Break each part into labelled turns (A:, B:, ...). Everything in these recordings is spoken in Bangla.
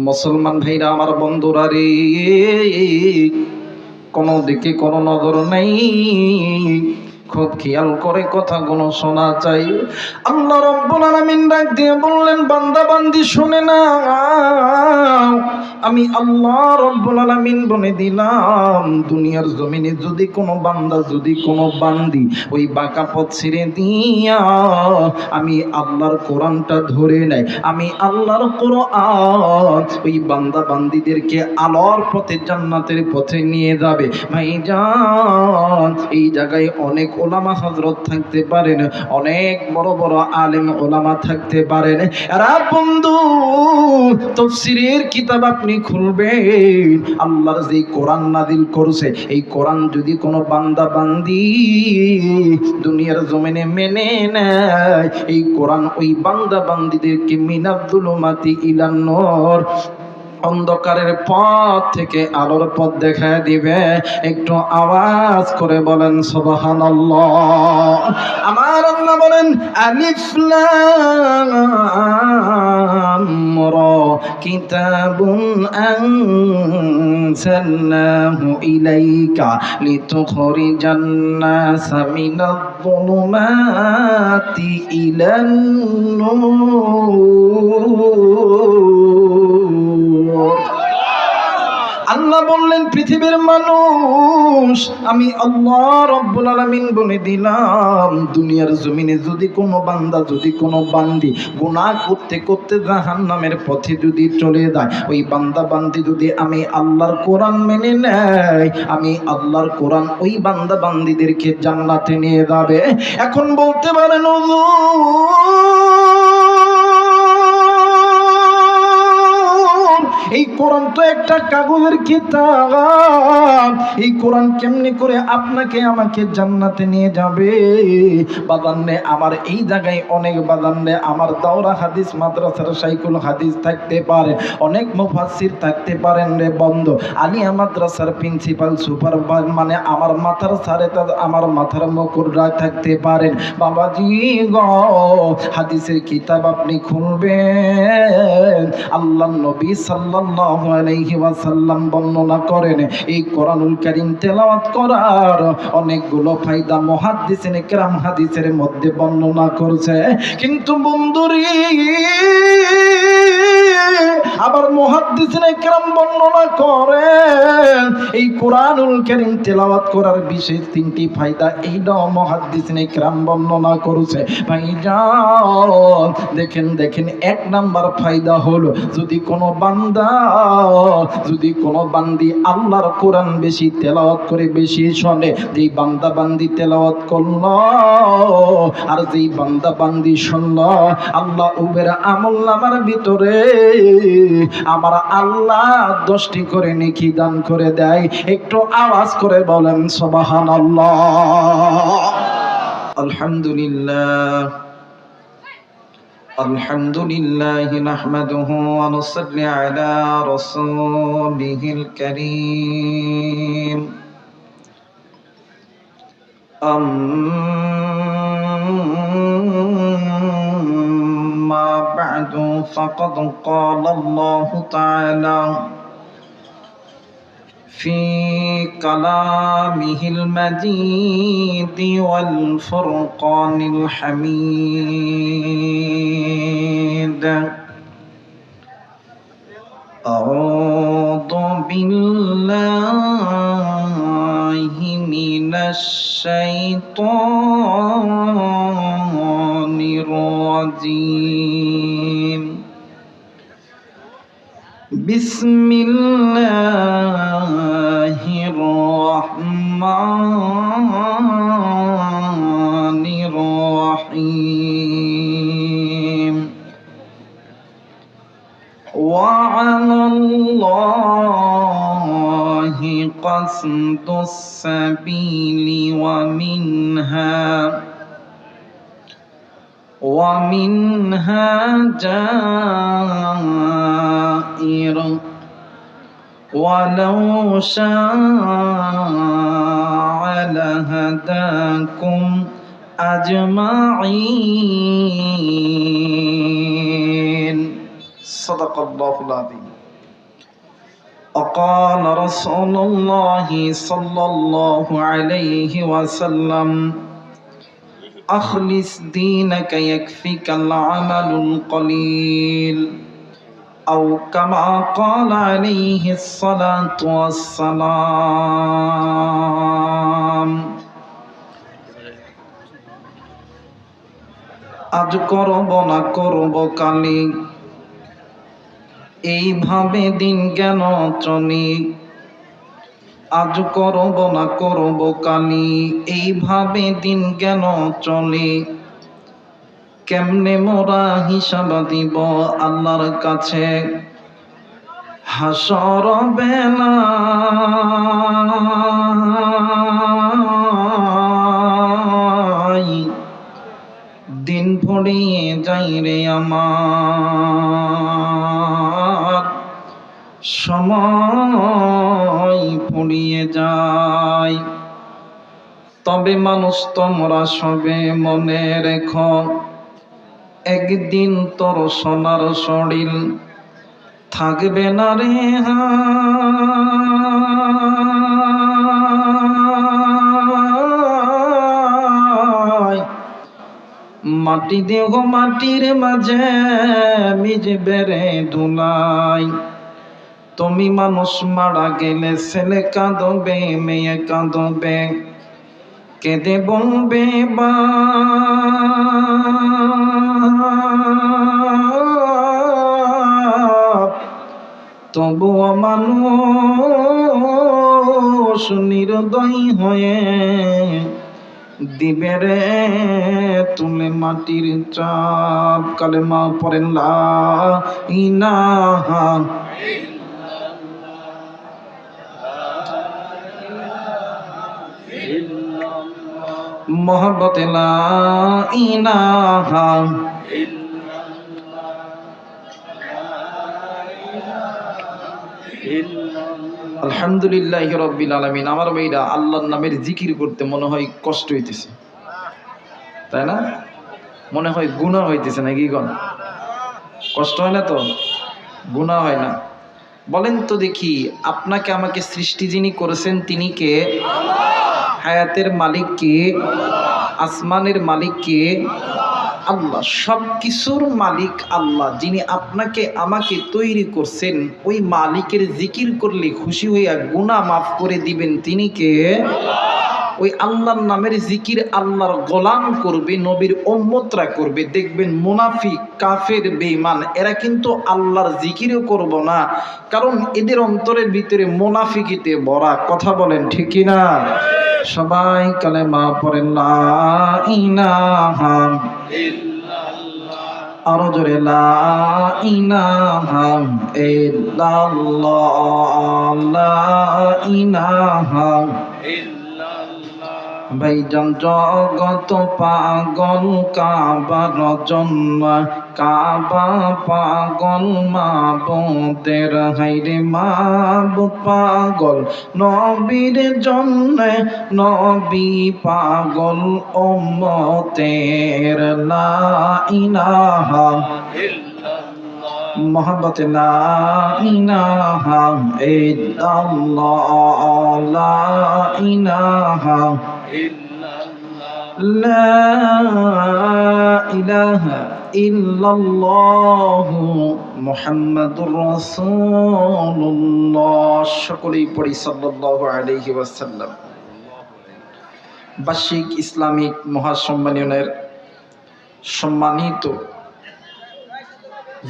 A: মুসলমান ভাইরা আমার, বন্ধুরা রে, কোনো দিকে কোনো নজর নাই, খুব খেয়াল করে কথাগুলো শোনা চাই। আল্লাহ রাব্বুল আলামিন ডাক দিয়ে বললেন, বান্দা বান্দি শুনে না, আমি আল্লাহ রাব্বুল আলামিন বলে দিলাম, দুনিয়ার জমিনে যদি কোনো বান্দা, যদি কোনো বান্দি ওই বাঁকা পথ ছেড়ে দিয়া আমি আল্লাহর কোরআনটা ধরে নেয়, আমি আল্লাহর কোরআন ওই বান্দা বান্দিদেরকে আলোর পথে, জান্নাতের পথে নিয়ে যাবে। ভাইজান, এই জায়গায় অনেক ওলামা হযরত থাকতে পারেন, অনেক বড় বড় আলেম ওলামা থাকতে পারেন। এরা বন্ধু তাফসীরের কিতাব আপনি খুলবেন, আল্লাহর যে কোরআন নাযিল করছে, এই কোরআন যদি কোনো বান্দা বান্দি দুনিয়ার জমিনে মেনে নেয়, এই কোরআন ওই বান্দা বান্দিদেরকে মিনাজ যুলুমাতি ইলান নূর, অন্ধকারের পথ থেকে আলোর পথ দেখায় দিবে। একটু আওয়াজ করে বলেন সুবহানাল্লাহ। আমার আল্লাহ বলেন, আলিফ লাম রা, কিতাবুন আনজালনাহু ইলাইকা লিতুখরিজান নাসা মিনাজ যুলুমাতি ইলান নূর। আল্লাহ বললেন, পৃথিবীর মানুষ, আমি আল্লাহ রাব্বুল আলামিন বলে দিলাম, দুনিয়ার জমিনে যদি কোনো বান্দা, যদি কোনো বান্দি গুনাহ করতে করতে জাহান্নামের পথে যদি চলে যায়, ওই বান্দা বান্দি যদি আমি আল্লাহর কোরআন মেনে নেয়, আমি আল্লাহর কোরআন ওই বান্দা বান্দিদেরকে জান্নাতে নিয়ে যাবে। এখন বলতে পারেন, এই কোরআন তো একটা কাগজের কিতাব, এই কোরআন কেমনি করে আপনাকে আমাকে জান্নাতে নিয়ে যাবে? বাজান্নে আমার এই জায়গায় অনেক বাজান্নে আমার দাওরা হাদিস মাদ্রাসার শাইখুল হাদিস থাকতে পারে, অনেক মুফাসসির থাকতে পারেন রে বন্ধু, আলিয়া মাদ্রাসার প্রিন্সিপাল সুপার, মানে আমার মাথার সারে, আমার মাথার মুকুররা থাকতে পারেন। বাবাজি গো, হাদিসের কিতাব আপনি খুলবেন, আল্লাহর নবী সাল্লাল্লাহু আলাইহি ওয়াসাল্লাম বর্ণনা করেন, এই কোরআনুল কারীম তেলাওয়াত করার অনেকগুলো ফায়দা মুহাদ্দিসিনে কেরাম হাদিসের মধ্যে বর্ণনা করছে। কিন্তু বন্ধুরে, আবার মুহাদ্দিসিনে কেরাম বর্ণনা করেন, এই কোরআনুল কারীম তেলাওয়াত করার বিশেষ তিনটি ফায়দা, এইটাও মুহাদ্দিসিনে কেরাম বর্ণনা করেছে। ভাইজান দেখেন, এক নাম্বার ফায়দা হলো, যদি কোনো বান্দা, যদি কোনো বান্দি আল্লাহর কোরআন বেশি তেলাওয়াত করে, বেশি শোনে, যেই বান্দা বান্দি তেলাওয়াত করলো আর যেই বান্দা বান্দি শুনলো, আল্লাহ উবের আমলনামার ভিতরে আমার আল্লাহ 10টি করে নেকি দান করে দেয়। একটু আওয়াজ করে বলেন সুবহানাল্লাহ। আলহামদুলিল্লাহ, আলহামদুলিল্লাহি নাহমাদুহু ওয়া নুসাল্লি আলা রাসূলিহিল কারীম। আম্মা বা'দু, ফাকাদ ক্বালা আল্লাহু তাআলা في كلامه المجيد والفرقان الحميد. أعوذ بالله من الشيطان الرجيم. بسم الله الرحمن الرحيم. وعلى الله قصد السبيل ومنها جائر ولو شاء لهداكم أجمعين. صدق الله العظيم. وقال رسول الله صلى الله عليه وسلم أخلص دينك يكفيك العمل القليل أو كما قال عليه الصلاة والسلام আজ করব না করব কালি এইভাবে দিন কেন চলি আজ করব না করব কালি এইভাবে দিন কেন চলে কেমনে মোরা হিসাব দিব আল্লাহর কাছে হাসর বেলা দিন ফুরিয়ে যাই রে আমার সময় ফুরিয়ে যায় তবে মানুষ তোমরা সবে মনে রেখো একদিন তোর সোনার শরীর থাকবে না রে মাটি দেহ মাটির মাঝে মিজবে রে ধুলাই তুমি মানুষ মারা গেলে ছেলে কাঁদবে মেয়ে কাঁদবে কেঁদে বলবে বা তবুও মানুষ নির্দয় হয়ে দিবে রে তুলে মাটির চাপ কালেমা পড়েন লা ইলাহা মোহাম্মত লা ইলাহা আলহামদুলিল্লাহি রাব্বিল আলামিন। আমার ভাইরা আল্লাহর নামের জিকির করতে মনে হয় কষ্ট হইতেছে, তাই না? মনে হয় গুনাহ হইতেছে নাকি? কোন কষ্ট হয় না তো? গুনাহ হয় না? বলেন তো দেখি, আপনাকে আমাকে সৃষ্টি যিনি করেছেন তিনি কে? হায়াতের মালিক কে? আসমানের মালিক কে? আল্লাহ। সব কিছুর মালিক আল্লাহ। যিনি আপনাকে আমাকে তৈরি করছেন, ওই মালিকের জিকির করলে খুশি হইয়া গুনাহ মাফ করে দিবেন তিনি কে? ওই আল্লাহর নামের জিকির আল্লাহর গোলাম করবে, নবীর উম্মতরা করবে। দেখবেন মুনাফিক, কাফের, বেঈমান এরা কিন্তু আল্লাহর জিকিরও করব না, কারণ এদের অন্তরের ভিতরে মুনাফিকিতে ভরা। কথা বলেন ঠিক কি না? সবাই কালেমা পড়েন লা ইলাহা ইল্লাল্লাহ, আরো জোরে লা ইলাহা ইল্লাল্লাহ, লা ইলাহা ভাইজান জগত পাগল কাবার জন্য, কাবা পাগল মাবুদের হাইরে মাবুদ পাগল নবীর জন্য, নবী পাগল উম্মতের লা ইলাহা মোহাম্মত লা ইলাহা ইল্লাল্লাহ, লা ইলাহা লা ইলাহা ইল্লাল্লাহু মুহাম্মাদুর রাসূলুল্লাহ। সকলেই পড়ি সাল্লাল্লাহু আলাইহি ওয়াসাল্লাম। বার্ষিক ইসলামিক মহাসম্মেলনের সম্মানিত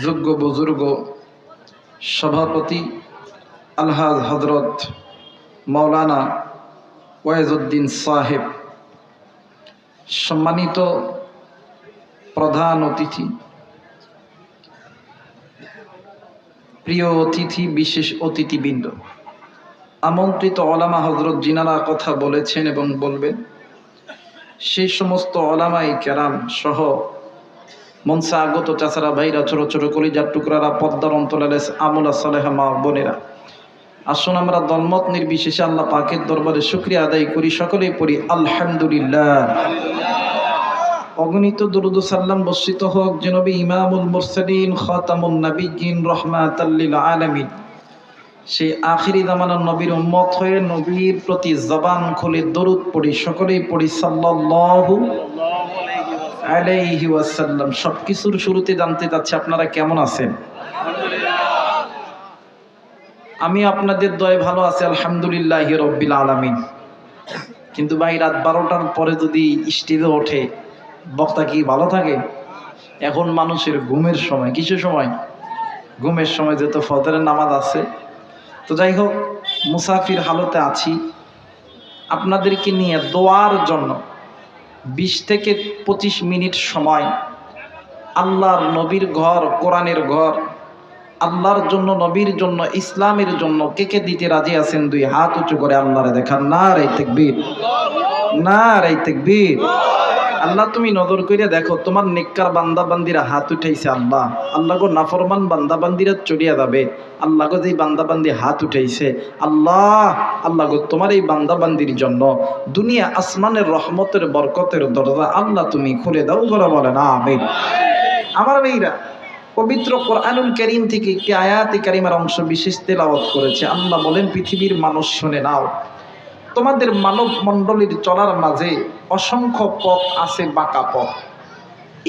A: যোগ্য বুজুর্গ সভাপতি আলহাজ হযরত মাওলানা ওয়াইজউদ্দিন সাহেব, সম্মানিত প্রধান অতিথি, প্রিয় অতিথি, বিশেষ অতিথিবৃন্দ, আমন্ত্রিত ওলামা হযরত যিনারা কথা বলেছেন এবং বলবেন, সেই সমস্ত ওলামায়ে কেরাম সহ মঞ্চে আগত চাচারা, ভাইরা, ছোট ছোট কলিজার টুকরারা, পদ্মার অন্তরালে আমলা সালেহা মা বোনেরা, আসুন আমরা দলমত নির্বিশেষে আল্লাহ পাকের দরবারে শুকরিয়া আদায় করি। সকলেই পড়ি আলহামদুলিল্লাহ। অগণিত দরুদ ও সালাম বর্ষিত হোক জনাবে ইমামুল মুরসালিন খাতামুন নবিয়্যিন রাহমাতাল লিল আলামিন সেই আখিরি জামানার নবীর উম্মত হয়ে নবীর প্রতি জবান খুলে দরুদ পড়ি, সকলেই পড়ি সাল্লাল্লাহু আলাইহি ওয়াসাল্লাম। সবকিছুর শুরুতে জানতে চাচ্ছি আপনারা কেমন আছেন? আমি আপনাদের দয়ায় ভালো আছি, আলহামদুলিল্লাহি রাব্বিল আলামিন। কিন্তু ভাই, রাত 12টার পরে যদি স্টেজে ওঠে বক্তা কি ভালো থাকে? এখন মানুষের ঘুমের সময়, কিসের সময়? ঘুমের সময়, যেহেতু ফজরের নামাজ আছে। তো যাই হোক, মুসাফির হালতে আছি, আপনাদেরকে নিয়ে দোয়ার জন্য 20 থেকে 25 মিনিট সময় আল্লাহর নবীর ঘর, কোরআনের ঘর, আল্লাহর জন্য, নবীর জন্য, ইসলামের জন্য কে কে দিতে রাজি আছেন? 2 হাত উঁচু করে আল্লাহরে দেখান। নারে তাকবীর, নারে তাকবীর। আল্লাহ, তুমি নজর করে দেখো, তোমার নেককার বান্দা বান্দিরা হাত উঠাইছে। আল্লাহ, আল্লাহ গো, নাফরমান বান্দা বান্দিরা চড়িয়া যাবে। আল্লাহ গো, যেই বান্দা বান্দি হাত উঠাইছে, আল্লাহ, আল্লাহ গো, তোমার এই বান্দা বান্দির জন্য দুনিয়া আসমানের রহমতের বরকতের দরজা আল্লাহ তুমি খুলে দাও। জোরে বলেন আমিন। আমার ভাইরা, পবিত্র কোরআনুল কারীম থেকে একটি আয়াতে কারিমার অংশ বিশেষ তেলাওয়াত করেছে। আল্লাহ বলেন, পৃথিবীর মানুষ শুনে নাও, তোমাদের মানব মণ্ডলীর চলার মাঝে অসংখ্য পথ আছে, বাঁকা পথ।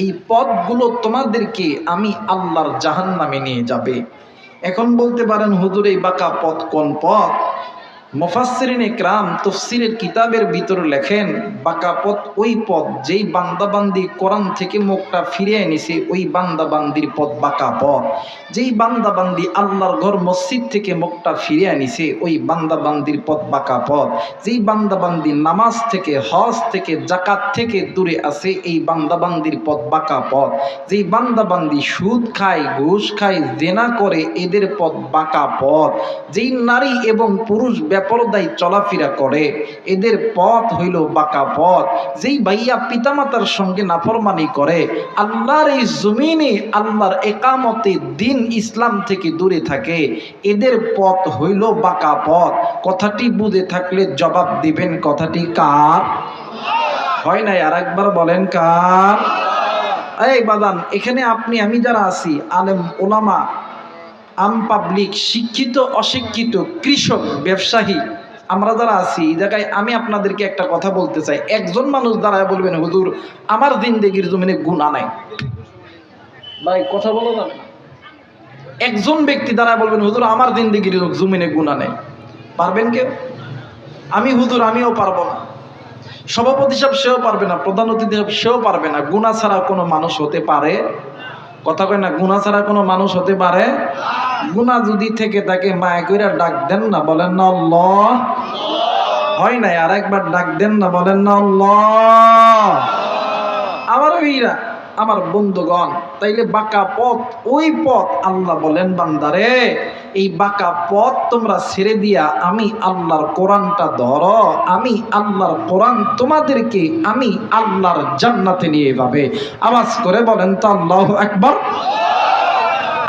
A: এই পথগুলো তোমাদেরকে আমি আল্লাহর জাহান্নামে নিয়ে যাবে। এখন বলতে পারেন, হুজুর এই বাঁকা পথ কোন পথ? মুফাসসিরিনে কেরাম তাফসীরের কিতাবের ভিতরে লেখেন, বাঁকা পথ ওই পথ যেই বান্দাবান্দি কোরআন থেকে মুখটা ফিরিয়ে এনেছে, ওই বান্দাবান্দির পথ বাঁকা পথ। যেই বান্দাবান্দি আল্লাহর ঘর মসজিদ থেকে মুখটা ফিরিয়ে এনেছে, ওই বান্দাবান্দির পথ বাঁকা পথ। যেই বান্দাবান্দি নামাজ থেকে, হজ থেকে, যাকাত থেকে দূরে আছে, এই বান্দাবান্দির পথ বাঁকা পথ। যেই বান্দাবান্দি সুদ খায়, ঘুষ খায়, জেনা করে, এদের পথ বাঁকা পথ। যেই নারী এবং পুরুষ বেপরদায় চলাফেরা করে, এদের পথ হইল বাঁকা পথ। যেই ভাইয়া পিতামাতার সঙ্গে নাফরমানি করে, আল্লাহর এই জমিনে আল্লাহর একামতে দিন ইসলাম থেকে দূরে থাকে, এদের পথ হইল বাঁকা পথ। কথাটি বুঝে থাকলে জবাব দিবেন, কথাটি কার? হয় নাই? আর একবার বলেন, কার? এই বাদান, এখানে আপনি আমি যারা আছি, আলেম ওলামা, আম পাবলিক, শিক্ষিত অশিক্ষিত, কৃষক, ব্যবসায়ী, আমরা যারা আছি এই জায়গায় আমি আপনাদেরকে একটা কথা বলতে চাই। একজন মানুষ দাঁড়ায় বলবেন, হুজুর আমার জিন্দেগির জমিনে গুনাহ নাই। ভাই কথা বলো না। একজন ব্যক্তি দাঁড়ায় বলবেন, হুজুর আমার জিন্দেগির জমিনে গুনাহ নেই। পারবেন কেউ? আমি হুজুর, আমিও পারবো না। সভাপতি সাহেব সেও পারবে না, প্রধান অতিথি সাহেব সেও পারবে না। গুনাহ ছাড়া কোনো মানুষ হতে পারে? কথা কয় না, গুনাহ ছাড়া কোনো মানুষ হতে পারে? গুনাহ যদি থেকে তাকে মায়া কইরা ডাক দেন না, বলেন না আল্লাহ। হয় নাই? আর একবার ডাক দেন না, বলেন না আল্লাহ। আমার ভাইরা, আমার বন্ধুগণ, তাইলে বাঁকা পথ ওই পথ। আল্লাহ বলেন, বান্দারে এই বাঁকা পথ তোমরা ছেড়ে দিয়া আমি আল্লাহর কোরআনটা ধরো। আমি আল্লাহর কোরআন তোমাদেরকে আমি আল্লাহর জান্নাতে নিয়ে যাবে। আওয়াজ করে বলেন তো আল্লাহু আকবার।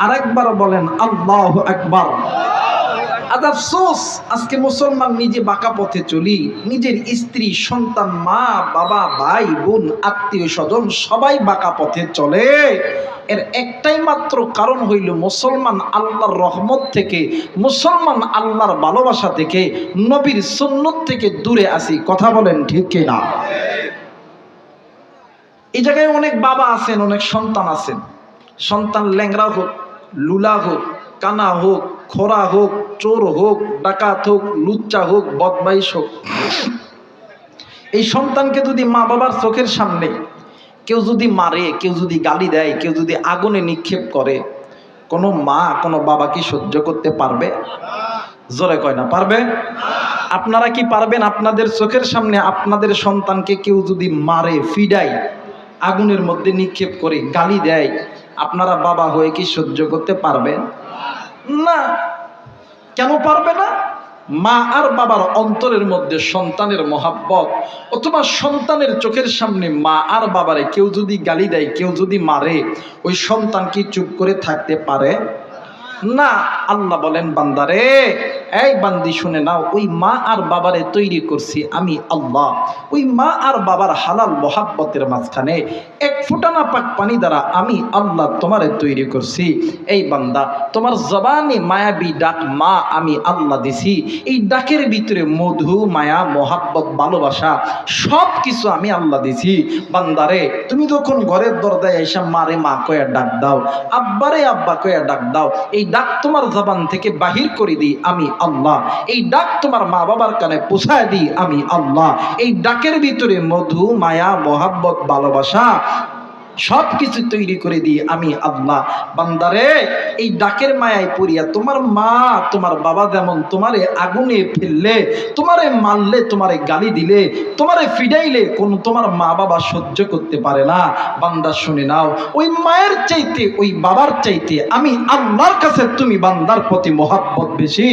A: আরেকবার বলেন আল্লাহু আকবার। আজ আফসোস, আজকে মুসলমান নিজে বাঁকা পথে চলি। নিজের স্ত্রী, সন্তান, মা, বাবা, ভাই, বোন, আত্মীয় স্বজন সবাই বাঁকা পথে চলে। এর একটাই মাত্র কারণ হইল, মুসলমান আল্লাহর রহমত থেকে, মুসলমান আল্লাহর ভালোবাসা থেকে, নবীর সুন্নত থেকে দূরে আসি। কথা বলেন ঠিক কিনা? এই জায়গায় অনেক বাবা আছেন, অনেক সন্তান আছেন। সন্তান ল্যাংড়া হোক, লুলা হোক, কানা হোক, খোরা হোক, চোর হোক, ডাকাত হোক, লুচ্চা হোক, বদমাইশ হোক, এই সন্তানকে যদি মা বাবার চোখের সামনে কেউ যদি মারে, কেউ যদি গালি দেয়, কেউ যদি আগুনে নিক্ষেপ করে, কোনো মা কোনো বাবা কি সহ্য করতে পারবে? জোরে কয় না, পারবে? আপনারা কি পারবেন? আপনাদের চোখের সামনে আপনাদের সন্তানকে কেউ যদি মারে, ফিডায়, আগুনের মধ্যে নিক্ষেপ করে, গালি দেয়, আপনারা বাবা হয়ে কি সহ্য করতে পারবেন? না। কেন পারবে না? মা আর বাবার অন্তরের মধ্যে সন্তানের মহাব্বত, অথবা সন্তানের চোখের সামনে মা আর বাবারে কেউ যদি গালি দেয়, কেউ যদি মারে, ওই সন্তান কি চুপ করে থাকতে পারে? না। আল্লাহ বলেন, বান্দারে এই বান্দি শুনে নাও, ওই মা আর বাবারে তৈরি করছি আমি আল্লাহ। ওই মা আর বাবার হালাল মোহাব্বতের মাঝখানে এক ফুটানা পাক পানি দ্বারা আমি আল্লাহ তোমারে তৈরি করছি। এই বান্দা, তোমার জবানে মায়াবী ডাক মা আমি আল্লাহ দিছি। এই ডাকের ভিতরে মধু, মায়া, মোহাব্বত, ভালোবাসা সব কিছু আমি আল্লাহ দিছি। বান্দারে, তুমি যখন ঘরের দরজায় এসে মারে মা কয়া ডাক দাও, আব্বারে আব্বা কয়া ডাক দাও, এই ডাক তোমার জবান থেকে বাহির করে দিই আমি আল্লাহ। এই ডাক তোমার মা বাবার কানে পৌঁছায় দিই আমি আল্লাহ। এই ডাকের ভিতরে মধু, মায়া, মোহাব্বত, ভালোবাসা সব কিছু তৈরি করে দিই আমি আল্লাহ। বান্দারে, এই ডাকের মায়ায় পড়িয়া তোমার মা তোমার বাবা যেমন তোমারে আগুনে ফেললে, তোমারে মারলে, তোমারে গালি দিলে, তোমারে ফিডাইলে কোন তোমার মা বাবা সহ্য করতে পারে না। বান্দা শুনে নাও, ওই মায়ের চাইতে, ওই বাবার চাইতে আমি আল্লাহর কাছে তুমি বান্দার প্রতি মোহাব্বত বেশি।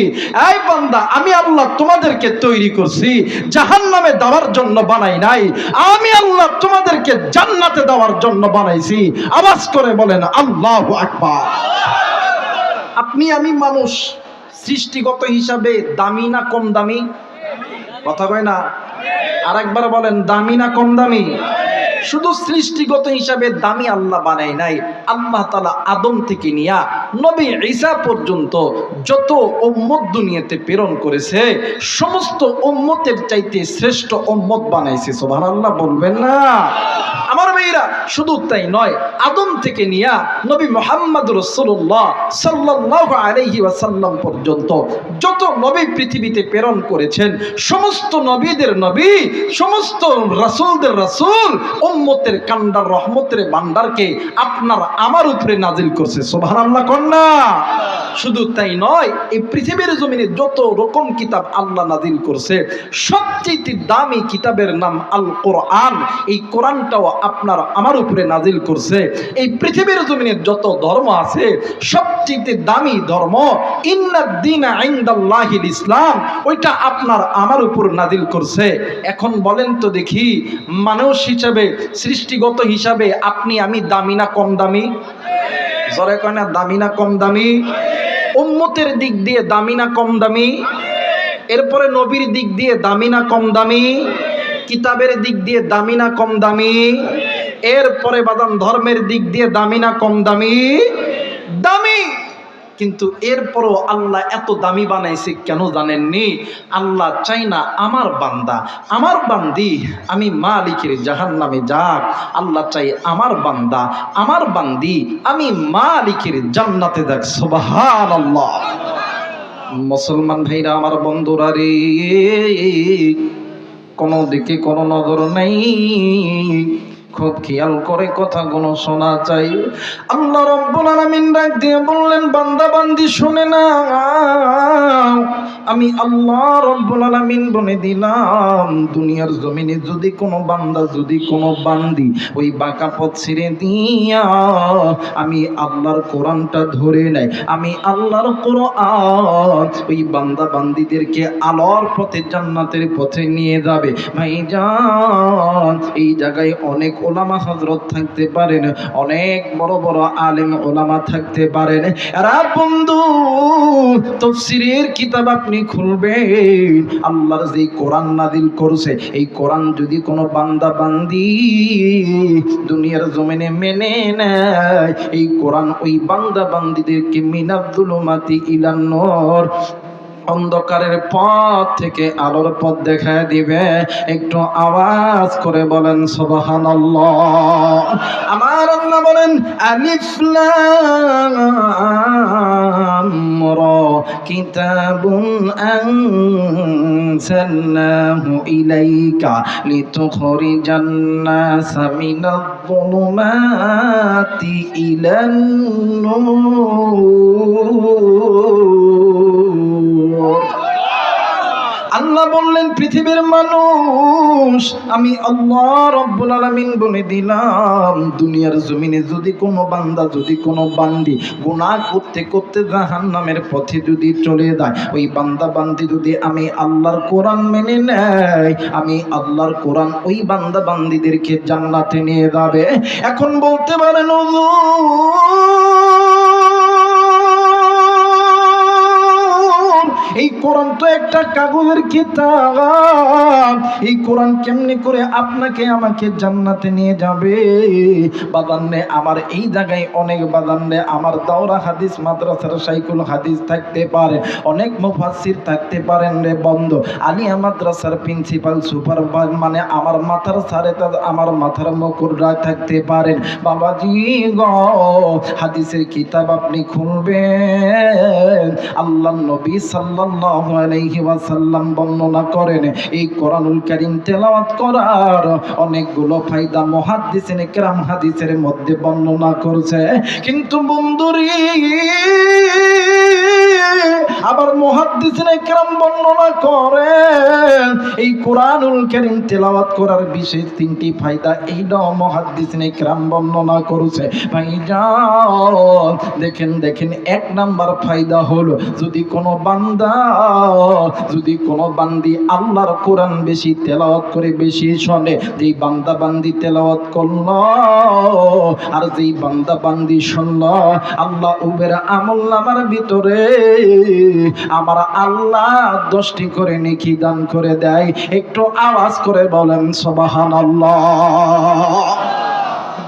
A: এই বান্দা, আমি আল্লাহ তোমাদেরকে তৈরি করছি, জাহান্নামে দেওয়ার জন্য বানাই নাই। আমি আল্লাহ তোমাদেরকে জান্নাতে দেওয়ার জন্য বানাইছি। আওয়াজ করে বলেন আল্লাহু আকবার। আপনি আমি মানুষ সৃষ্টিগত হিসাবে দামি না কম দামি? কথা কয় না? আরেকবার বলেন, দামি না কম দামি? শুধু সৃষ্টিগত হিসাবে দামি আল্লাহ বানাই নাই। আল্লাহ তাআলা আদম থেকে নিয়া নবী ঈসা পর্যন্ত যত উম্মত দুনিয়াতে প্রেরণ করেছে, সমস্ত উম্মতের চাইতে শ্রেষ্ঠ উম্মত বানাইছে। সুবহানাল্লাহ বলবেন না? আমার ভাইরা, শুধু তাই নয়, আদম থেকে নিয়া নবী মুহাম্মদ রাসূলুল্লাহ সাল্লাল্লাহু আলাইহি ওয়াসাল্লাম পর্যন্ত যত নবী পৃথিবীতে প্রেরণ করেছেন, সমস্ত নবীদের নবী, সমস্ত রাসূলদের রাসূল, উম্মতের কান্ডার রহমতের ভান্ডারকে আপনার আমার উপরে নাজিল করছে। সুবহানাল্লাহ কন্যা। শুধু তাই নয়, এই পৃথিবীর জমিনে যত রকম কিতাব আল্লাহ নাজিল করছে, সবচেয়ে দামি কিতাবের নাম আল কোরআন। এই কোরআনটাও আপনার আমার উপরে নাজিল করছে। এই পৃথিবীর জমিনে যত ধর্ম আছে, সবচেয়ে দামি ধর্ম ইন্নাদ-দীনা ইনদাল্লাহিল ইসলাম, ওইটা আপনার আমার উপর নাজিল করছে। এখন বলেন তো দেখি, মানুষ হিসাবে, সৃষ্টিগত হিসাবে আপনি আমি দামি না কম দামি? জোরে কয় না, দামি না কম দামি? উম্মতের দিক দিয়ে দামি না কম দামি? এরপরে নবীর দিক দিয়ে দামি না কম দামি? কিতাবের দিক দিয়ে দামি না কম দামি? এরপরে বাদাম ধর্মের দিক দিয়ে দামি না কম দামি? দামি। কিন্তু এরপরও আল্লাহ এত দামি বানাইছে কেন জানেননি? আল্লাহ চাই না আমার বান্দা, আমার বান্দি আমি মালিকের জাহান্নামে যাক। আল্লাহ চাই আমার বান্দা, আমার বান্দি আমি মালিকের জান্নাতে যাক। সুবহানাল্লাহ। মুসলমান ভাইরা আমার, বন্ধুরা রে, কোনো দিকে কোনো নজর নেই, খুব খেয়াল করে কথাগুলো শোনা চাই। আল্লাহ রাব্বুল আলামিন ডাক দিয়ে বললেন, বান্দা বান্দি শুনে না, আমি আল্লাহ রাব্বুল আলামিন বলে দিলাম, দুনিয়ার জমিনে যদি কোনো বান্দা, যদি কোনো বান্দি ওই বাঁকা পথ ছেড়ে দিয়া আমি আল্লাহর কোরআনটা ধরে নেয়, আমি আল্লাহর কোরআন ওই বান্দা বান্দিদেরকে আলোর পথে, জান্নাতের পথে নিয়ে যাবে। ভাইজান, এই জায়গায় অনেক ওলামা হযরত থাকতে পারেন, অনেক বড় বড় আলেম ওলামা থাকতে পারেন। এরা বন্ধু তাফসীরের কিতাব আপনি খুলবেন, আল্লাহর যে কোরআন নাযিল করছে, এই কোরআন যদি কোনো বান্দা বান্দি দুনিয়ার জমিনে মেনে নেয়, এই কোরআন ওই বান্দা বান্দিদেরকে মিনাজ-জুলুমাতি ইলান নূর, অন্ধকারের পথ থেকে আলোর পথ দেখায় দিবে। একটু আওয়াজ করে বলেন সুবহানাল্লাহ। আমার আল্লাহ বলেন, আলিফ লাম রা, কিতাবুন আনজালনাহু ইলাইকা লিতুখরিজান নাসা মিনাজ-জুলুমাতি ইলান নূর। আল্লাহ বললেন, পৃথিবীর মানুষ আমি আল্লাহ রাব্বুল আলামিন বলে দিলাম, দুনিয়ার জমিনে যদি কোনো বান্দা, যদি কোনো বান্দি গুনাহ করতে করতে জাহান্নামের পথে যদি চলে যায়, ওই বান্দা বান্দি যদি আমি আল্লাহর কোরআন মেনে নেয়, আমি আল্লাহর কোরআন ওই বান্দা বান্দিদেরকে জান্নাতে নিয়ে যাবে। এখন বলতে পারেন, এই কোরআন তো একটা কাগজের কিতাব, এই কোরআন কেমনি করে আপনাকে আমাকে জান্নাতে নিয়ে যাবে? বাদান্নে আমার এই জায়গায় অনেক বাদান্নে আমার দাওরা হাদিস মাদ্রাসার শাইখুল হাদিস থাকতে পারে, অনেক মুফাসসির থাকতে পারেন রে বন্ধু, আলিয়া মাদ্রাসার প্রিন্সিপাল সুপারভাইজার মানে আমার মাথার সারে আমার মাথার মুকুররা থাকতে পারেন। বাবাজি গো, হাদিসের কিতাব আপনি খুলবেন, আল্লাহ নবী সাল্লাল্লাহু আলাইহি ওয়াসাল্লাম বর্ণনা করেন এই কোরআনুল কারীম তেলাওয়াত করার অনেকগুলো ফায়দা মুহাদ্দিসিনে কেরাম হাদিসের মধ্যে বর্ণনা করছে। কিন্তু বন্ধুরি আবার মুহাদ্দিসিনে কেরাম বর্ণনা করেন এই কোরআনুল কারীম তেলাওয়াত করার বিশেষ তিনটি ফায়দা, এইটাও মুহাদ্দিসিনে কেরাম বর্ণনা করেছে। ভাইজান দেখেন দেখেন, এক নাম্বার ফায়দা হলো যদি কোনো বান্দা যদি কোনো বান্দি আল্লাহর কোরআন বেশি তেলাওয়াত করে বেশি শোনে, যেই বান্দা বান্দি তেলাওয়াত করলো আর যেই বান্দা বান্দি শুনলো, আল্লাহ উবের আমলনামার ভিতরে আমার আল্লাহ 10টি করে নেকি দান করে দেয়। একটু আওয়াজ করে বলেন সুবহানাল্লাহ।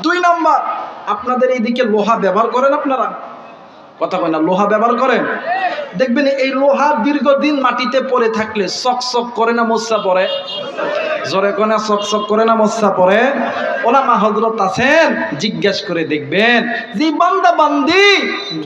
A: 2 নাম্বার, আপনাদের এইদিকে লোহা ব্যবহার করেন আপনারা? কথা কয় না, লোহা ব্যবহার করেন? দেখবেন এই লোহা দীর্ঘদিন মাটিতে পড়ে থাকলে চকচক করে না মোছা পড়ে? জোরে কোনা চকচক করে না মোছা পড়ে? ওলামা হযরত আছেন, জিজ্ঞেস করে দেখবেন যে বান্দা বান্দি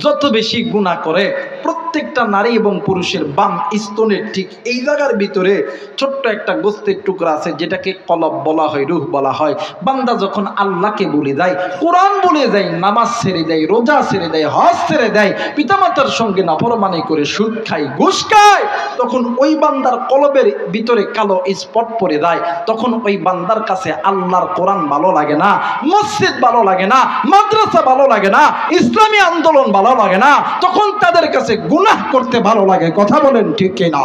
A: যত বেশি গুনাহ করে, প্রত্যেকটা নারী এবং পুরুষের বাম স্তনের ঠিক এই জায়গার ভিতরে ছোট্ট একটা গোস্তের টুকরা আছে যেটাকে কলব বলা হয়, রূহ বলা হয়। বান্দা যখন আল্লাহকে ভুলে যায়, কোরআন ভুলে যায়, নামাজ ছেড়ে দেয়, রোজা ছেড়ে দেয়, হজ ছেড়ে দেয়, পিতামাতার সঙ্গে নাফরমানি করে সুদ খায়, ঘুষ খায়, তখন ওই বান্দার কলবের ভিতরে কালো স্পট পড়ে যায়। তখন ওই বান্দার কাছে আল্লাহর কোরআন ভালো লাগে না, মসজিদ ভালো লাগে না, মাদ্রাসা ভালো লাগে না, ইসলামী আন্দোলন ভালো লাগে না, তখন তাদের কাছে গুনাহ করতে ভালো লাগে। কথা বলেন ঠিক কিনা?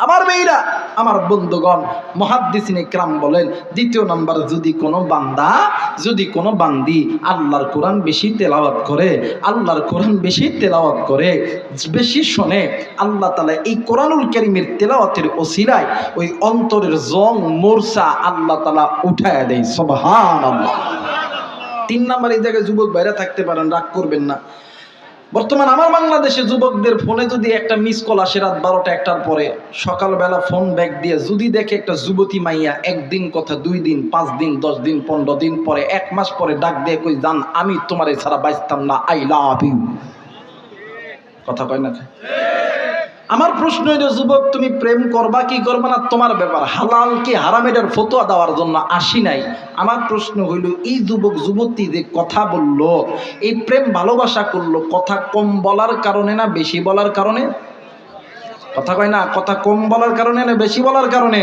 A: আমার মেয়েরা, আমার বন্ধুগণ, মুহাদ্দিসিনে কেরাম বলেন দ্বিতীয় নাম্বার, যদি কোনো বান্দা যদি কোনো বান্দি আল্লাহর কোরআন বেশি তেলাওয়াত করে, আল্লাহর কোরআন বেশি তেলাওয়াত করে, বেশি শোনে, আল্লাহ তাআলা এই কোরআনুল কারীমের তেলাওয়াতের ওসিলায় ওই অন্তরের জং মোরসা আল্লাহ তাআলা উঠায় দেয়। সুবহানাল্লাহ। 3 নাম্বার, এই জায়গায় যুবক বাইরে থাকতে পারেন, রাগ করবেন না। বর্তমান আমার বাংলাদেশে যুবকদের ফোনে যদি একটা মিস কল আসে রাত 12টা 1টার পরে, সকালবেলা ফোন ব্যাক দিয়ে যদি দেখে একটা যুবতী মাইয়া একদিন কথা 2 দিন 5 দিন 10 দিন 15 দিন পরে 1 মাস পরে ডাক দিয়ে কই, জান আমি তোমারে ছাড়া বাঁচতাম না, আই লাভ ইউ। কথা কয় না? আমার প্রশ্ন হইল, যুবক তুমি প্রেম করবা কি করবা না তোমার ব্যাপার, হালাল কি হারাম এটার ফতোয়া দেওয়ার জন্য আসি নাই। আমার প্রশ্ন হইল, এই যুবক যুবতী যে কথা বলল, এই প্রেম ভালোবাসা করলো, কথা কম বলার কারণে না বেশি বলার কারণে? কথা কয় না, কথা কম বলার কারণে না বেশি বলার কারণে?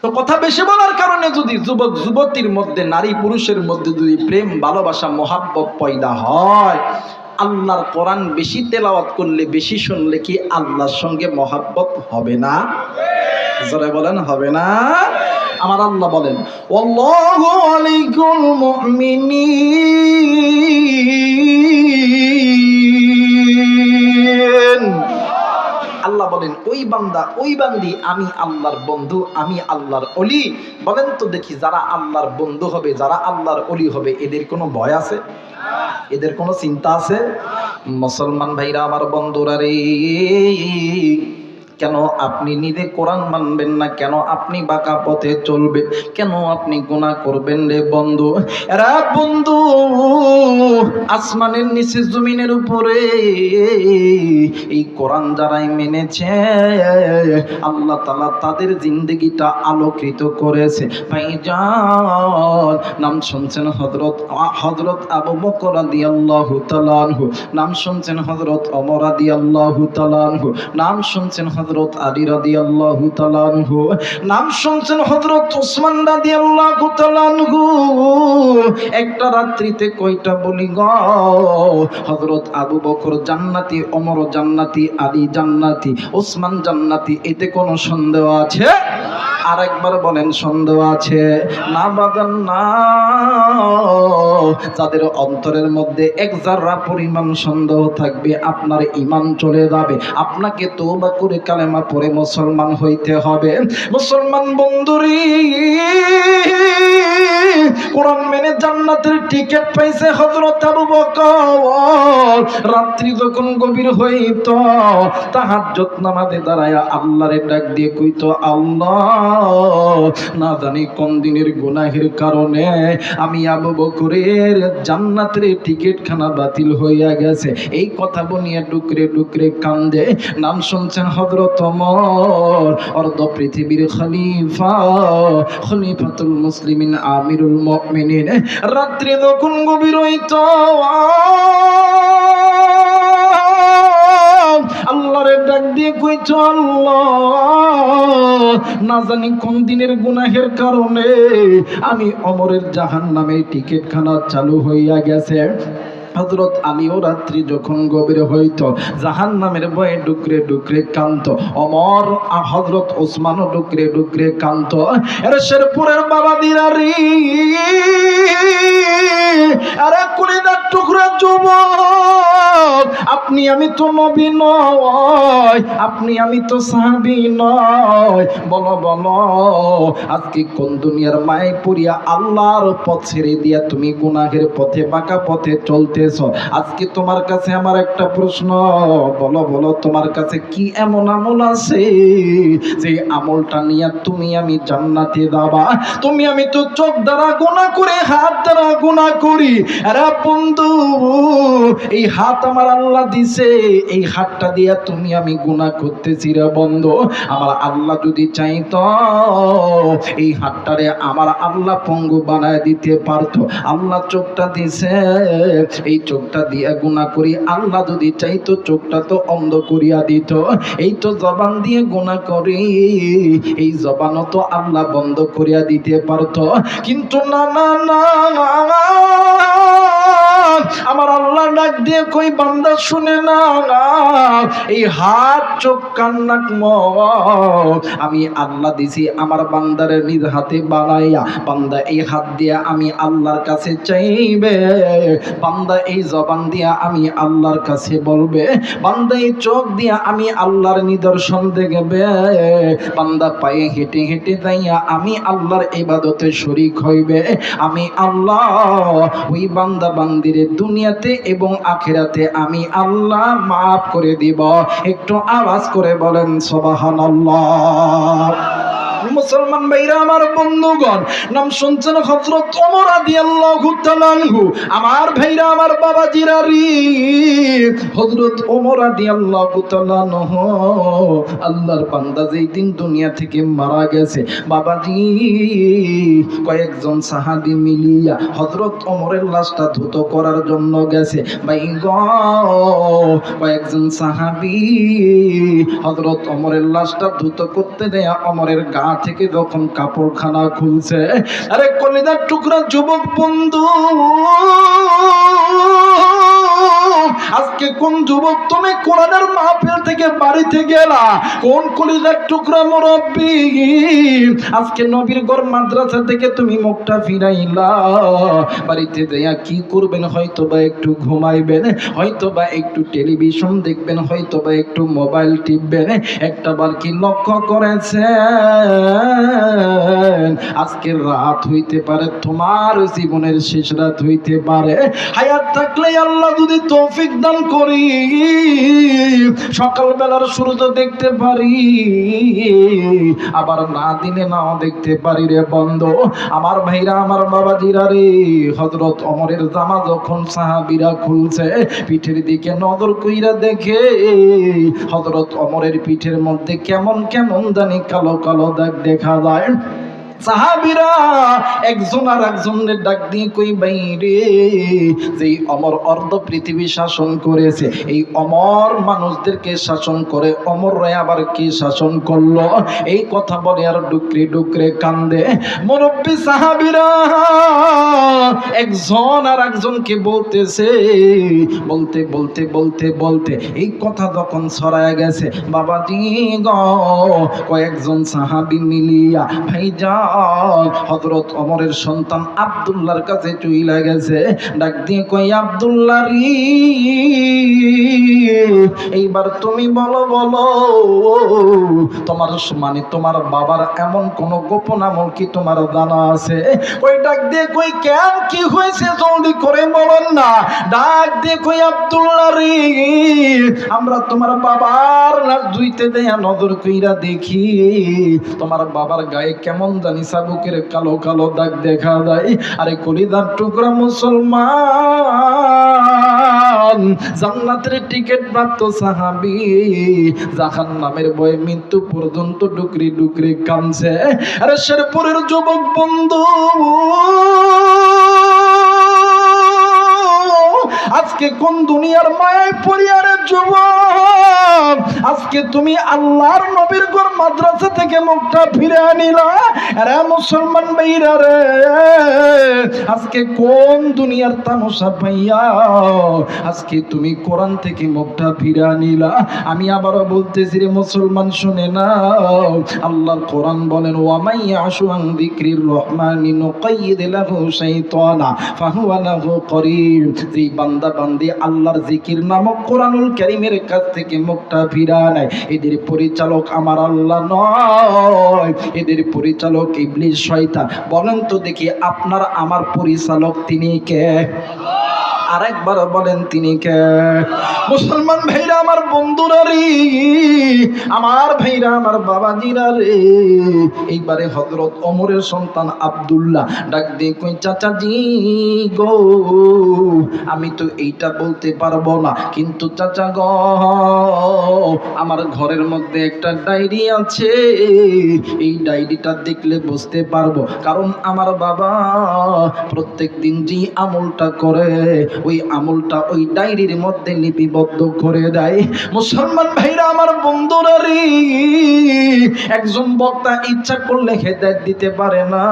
A: তো কথা বেশি বলার কারণে যদি যুবক যুবতীর মধ্যে, নারী পুরুষের মধ্যে যদি প্রেম ভালোবাসা মহাব্বত পয়দা হয়, আল্লাহর কোরআন বেশি তেলাওয়াত করলে বেশি শুনলে কি আল্লাহর সঙ্গে মহাব্বত হবে না? জোরে বলেন হবে না? আমার আল্লাহ বলেন, ওয়াল্লাহু আলাইকুল মুমিনিন। আল্লাহ বলেন ওই বান্দা ওই বান্দি আমি আল্লাহর বন্ধু, আমি আল্লাহর ওলি। বলেন তো দেখি, যারা আল্লাহর বন্ধু হবে, যারা আল্লাহর ওলি হবে, এদের কোনো ভয় আছে? এদের কোনো চিন্তা আছে? মুসলমান ভাইরা আমার, বন্ধুরা রে, কেন আপনি নিজে কোরআন মানবেন না? কেন আপনি বাঁকা পথে চলবে? কেন আপনি গুনাহ করবেন রে বন্ধু? এরা বন্ধু, আসমানের নিচে জমিনের উপরে এই কোরআন যারাই মেনেছে, আল্লাহ তাআলা তাদের জিন্দেগিটা আলোকিত করেছে। ভাইজান, নাম শুনছেন হযরত আবু বকর রাদিয়াল্লাহু তাআলা আনহু, নাম শুনছেন হযরত ওমর রাদিয়াল্লাহু তাআলা আনহু, নাম শুনছেন হযরত আলী রাদিয়াল্লাহু তাআলা আনহু, নাম শুনছেন হযরত ওসমান রাদিয়াল্লাহু তাআলা আনহু। একটা রাত্রিতে কয়টা বলি গো, হযরত আবু বকর জান্নাতি, ওমর জান্নাতি, আলী জান্নাতি, ওসমান জান্নাতি, এতে কোনো সন্দেহ আছে? আরেকবার বলেন, সন্দেহ আছে? না বাগান না। যাদের অন্তরের মধ্যে এক যারা পরিমাণ সন্দেহ থাকবে আপনার ঈমান চলে যাবে। আপনাকে তওবা করে কালেমা পড়ে মুসলমান হইতে হবে। মুসলমান বন্ধুরি, কোরআন মেনে জান্নাতের টিকিট পাইছে হযরত আবু বকর। রাত্রি যখন গভীর হইত, তাহাজ্জুদ নামাজে দাঁড়ায়া আল্লাহরে ডাক দিয়ে কইতো, আল্লাহ, না জানি কোন দিনের গুনাহের কারণে আমি আবু বকরের জান্নাতের টিকিট খানা বাতিল হইয়া গেছে। এই কথা বনিয়া ডুকরে ডুকরে কান্দে। নাম শুনছেন হযরত ওমর, অর্ধ পৃথিবীর খলিফা, খলিফাতুল মুসলিমিন, আমিরুল মুমিনিন। রাত্রি যখন গভীর হইত, আল্লাহরে ডাক দিয়ে কইতো, আল্লাহ, না জানি কোন দিনের গুনাহের কারণে আমি ওমরের জাহান্নামের টিকিট খানা চালু হইয়া গেছে। হযরত আলীও রাত্রি যখন গভীর হইত জাহান্নামের ভয়ে ডুকরে ডুকরে কাঁদত। ওমর আর হযরত ওসমানও ডুকরে ডুকরে কাঁদত। এর শেরপুরের বাবা দিরারি, আরে কলিজার টুকরা যুবক, আপনি আমি তো নবী নয়, আপনি আমি তো সাহাবী নয়। বলো বলো, আজকে কোন দুনিয়ার মায়ে পড়িয়া আল্লাহর পথ ছেড়ে দিয়া তুমি গুনাহের পথে, বাঁকা পথে চলতেছ? আজকে তোমার কাছে আমার একটা প্রশ্ন, বলো বলো, তোমার কাছে কি এমন আমল আছে যে আমলটা নিয়ে তুমি আমি জান্নাতে যাবা? তুমি আমি তো চোখ দ্বারা গুনাহ করে, হাত দ্বারা গুনাহ করি। আরে বন্ধু, এই হাত আমার আল্লাহ দিছে, এই হাতটা দিয়া তুমি আমি গুনাহ করতেছি রে বন্ধু। আমার আল্লাহ যদি চাইতো এই হাতটারে আমার আল্লাহ পঙ্গু বানায় দিতে পারতো। আল্লাহ চোখটা দিছে, এই চোখটা দিয়া গুনাহ করি। আল্লাহ যদি চাইতো চোখটা তো অন্ধ করিয়া দিত। এই তো জবান দিয়ে গুনাহ করি, এই জবানও তো আল্লাহ বন্ধ করিয়া দিতে পারতো। কিন্তু না না না, আমার আল্লাহ ডাক দিয়ে কই, বান্দা শুনে না, এই হাত, চোখ, কান, নাক, মুখ আমি আল্লাহ দিছি আমার বান্দারে নিজ হাতে বানাইয়া। বান্দা এই হাত দিয়া আমি আল্লাহর কাছে চাইবে, বান্দা এই জবান দিয়া আমি আল্লাহর কাছে বলবে, বান্দা এই চোখ দিয়া আমি আল্লাহর নিদর্শন দেখবে, বান্দা পায়ে হেঁটে হেঁটে যাইয়া আমি আল্লাহর ইবাদতে শরীক হইবে। আমি আল্লাহ ওই বান্দা বান্দিরে দুনিয়াতে এবং আখিরাতে আমি আল্লাহ মাফ করে দিব। একটু আওয়াজ করে বলেন সুবহানাল্লাহ। মুসলমান ভাইরা আমার, বন্ধুগণ, নাম শুনছেন হযরত ওমর রাদিয়াল্লাহু তাআলা আনহু। আমার ভাইরা, আমার বাবাজিরা রে, হযরত ওমর রাদিয়াল্লাহু তাআলা আনহু, আল্লাহর বান্দা যেই দিন দুনিয়া থেকে মারা গেছে, বাবাজি কয়েকজন সাহাবী মিলিয়া হযরত ওমরের লাশটা ধুত করার জন্য গেছে। ভাই গো, কয়েকজন সাহাবী হযরত ওমরের লাশটা ধুত করতে দেয়া ওমরের গা থেকে যখন কাপড়খানা খুলছে, আরে কলিজার টুকরা যুবক বন্ধু, আজকে কোন যুবক তুমি কোরআনের মাহফিল থেকে বাড়িতে গেলা? কোন কলিজার টুকরা মুরব্বি আজকে নবীর ঘর মাদ্রাসা থেকে তুমি মুখটা ফিরাইলা? বাড়িতে যাইয়া কি করবেন? হয়তো বা একটু ঘুমাইবেন, হয়তো বা একটু টেলিভিশন দেখবেন, হয়তো বা একটু মোবাইল টিপবেন। একটা বার কি লক্ষ্য করেছেন আজকের রাত হইতে পারে তোমার জীবনের শেষ রাত হইতে পারে। হায়াত থাকলে আল্লাহ যদি তৌফিক দান করি, সকালবেলার সূর্য দেখতে পারি, আবার না দিনে নাও দেখতে পারি রে বন্ধু। আমার ভাইরা, আমার বাবাজিরা রে, হযরত ওমরের জামা যখন সাহাবীরা খুলছে, পিঠের দিকে নজর কইরা দেখে হযরত ওমরের পিঠের মধ্যে কেমন কেমন জানি কালো কালো দাগ দেখা যায়। সাহাবীরা একজন আর একজনের ডাক দিয়ে কই বাইরে, যেই অমর অর্ধ পৃথিবী শাসন করেছে, এই অমর মানুষদেরকে শাসন করে অমররা আবার কি শাসন করলো? এই কথা বলে আর ডুকরে ডুকরে কান্দে। মুরব্বী সাহাবীরা একজন আর একজনকে বলতেছে, বলতে বলতে বলতে বলতে এই কথা যখন ছড়ায় গেছে, বাবাজি গো, কয়েকজন সাহাবী মিলিয়া ভাইজান হযরত ওমরের সন্তান আব্দুল্লাহর কাছে চইলা গেছে। ডাক দিয়ে কই, আব্দুল্লাহ রে, এইবার তুমি বলো বলো, তোমার মানে তোমার বাবার এমন কোন গোপন আমল কি তোমার জানা আছে? ওই ডাক দিয়ে কই, কেন কি হয়েছে জলদি করে বলেন না। ডাক দিয়ে কই, আব্দুল্লাহ রে, আমরা তোমার বাবার লাশ ধুইতে দেয়া নজর কইরা দেখি, তোমার বাবার গায়ে কেমন জানি চাবুকের কালো কালো দাগ দেখা যায়। আরে কলিজার টুকরা মুসলমান, জান্নাতের টিকিট প্রাপ্ত সাহাবী জাহান্নামের ভয়ে মৃত্যু পর্যন্ত ডুকরি ডুকরি কাঁদছে। আরে শেরপুরের যুবক বন্ধু, আজকে কোন দুনিয়ার মায়ায় পরিয়ারের যুবক, আজকে তুমি আল্লাহর নবীর ঘর মাদ্রাসা থেকে মুখটা ফিরে আনিলা। আরে মুসলমান ভাইরা রে, আজকে কোন দুনিয়ার তামাশা পাইয়া আজকে তুমি কোরআন থেকে মুখটা ফিরে আনিলা? আমি আবারও বলতেছি রে মুসলমান, শুনে নাও, আল্লাহর কোরআন বলেন, ওয়া মাইয়াশু আন যিকরির রহমানি নুকাইয়িদ লাহু শাইতানা ফাহুয়া লাহু করিন। যেই বান্দা বান্দি আল্লাহর জিকির নামক কোরআনুল কারীমের কাছ থেকে মুখটা ফিরা নেয়, এদের পরিচালক আমার আল্লাহ নয়, এদের পরিচালক ইবলিস শয়তান। বলেন তো দেখি, আপনার আমার পরিচালক তিনি কে? আরেকবার বলেন, তিনি কে? মুসলমান ভাইরা আমার, বন্ধুরা রে, আমার ভাইরা, আমার বাবাজিরা রে, এইবারে হযরত ওমরের সন্তান আব্দুল্লাহ ডাক দিয়ে কই, চাচাজি গো, আমি তো এইটা বলতে পারবো না, কিন্তু চাচা গো, আমার ঘরের মধ্যে একটা ডায়েরি আছে, এই ডায়েরিটা দেখলে বুঝতে পারবো, কারণ আমার বাবা প্রত্যেক দিন যে আমলটা করে ওই আমলটা ওই ডায়েরির মধ্যে লিপিবদ্ধ করে দেয়। মুসলমান ভাইরা আমার, বন্ধুরা রে, একজন বক্তা ইচ্ছা করলে হেদায়েত দিতে পারে না।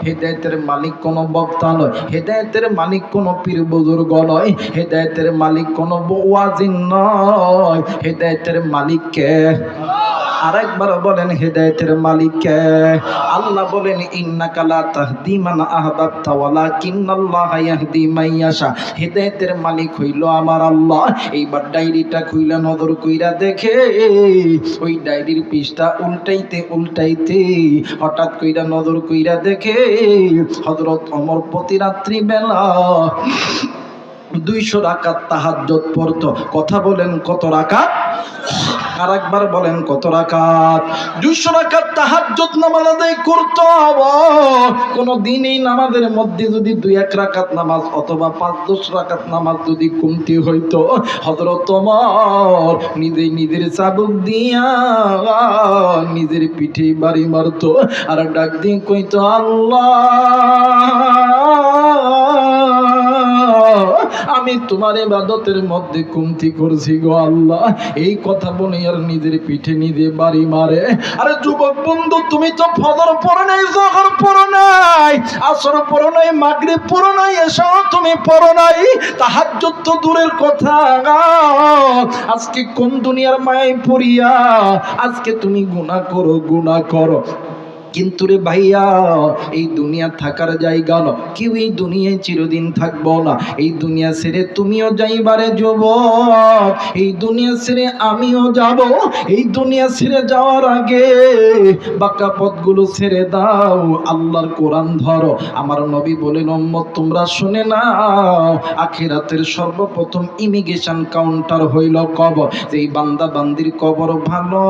A: হেদায়েতের মালিক কোনো বক্তা নয়, হেদায়েতের মালিক কোনো পীর বুজুর্গ নয়, হেদায়েতের মালিক কোনো ওয়াজিন নয়, হেদায়েতের মালিক কে? আরেকবার বলেন, হেদায়েতের মালিক কে? আল্লাহ বলেন, ইন্নাকা লা তাহদি মান আহবাবতা ওয়ালাকিন্নাল্লাহা ইয়াহদি মান ইয়াশা। হেদায়েতের মালিক হইল আমার আল্লাহ। এইবার ডায়েরিটা খুইলা নজর কইরা দেখে, ওই ডায়েরির পৃষ্ঠা উল্টাইতে উল্টাইতে হঠাৎ কইরা নজর কইরা দেখে হযরত ওমর প্রতি রাত্রি বেলা 200 রাকাত তাহাজ্জুদ পড়তো। কথা বলেন, কত রাকাত? আর একবার বলেন, কত রাকাত? 200 রাকাত তাহাজ্জুদ নামাজ আদায় করতো। কোন দিন এই নামাজের মধ্যে যদি 2-1 রাকাত নামাজ অথবা 5-10 রাকাত নামাজ যদি কমতি হইতো, হযরত ওমর নিজেই নিজের চাবুক দিয়া নিজের পিঠে বাড়ি মারতো আর ডাক দিয়ে কইতো, আল্লাহ, আমি তোমার ইবাদতের মধ্যে কমতি করছি গো আল্লাহ। এই কথা বলে আর নিজের পিঠে নিজে বাড়ি মারে। আরে যুবক বন্ধু, তুমি তো ফজর পড়ো নাই, যোহর পড়ো নাই, আসর পড়ো নাই, মাগরিব পড়ো নাই, এশা তুমি পড়ো নাই, তাহাজ্জুদ তো দূরের কথা। আজকে কোন দুনিয়ার মায়ায় পড়িয়া আজকে তুমি গুনাহ করো, গুনাহ করো। কিন্তু রে ভাইয়া, এই দুনিয়া থাকার জায়গা না, কেউ এই দুনিয়ায় চিরদিন থাকবো না। এই দুনিয়া ছেড়ে তুমিও যাইবারে যুবক, এই দুনিয়া ছেড়ে আমিও যাব। এই দুনিয়া ছেড়ে যাওয়ার আগে বাঁকা পথগুলো ছেড়ে দাও, আল্লাহর কোরআন ধরো। আমার নবী বলেন, উম্মত তোমরা শুনে নাও, আখিরাতের সর্বপ্রথম ইমিগ্রেশন কাউন্টার হইল কবর। যেই বান্দা বান্দির কবর ভালো,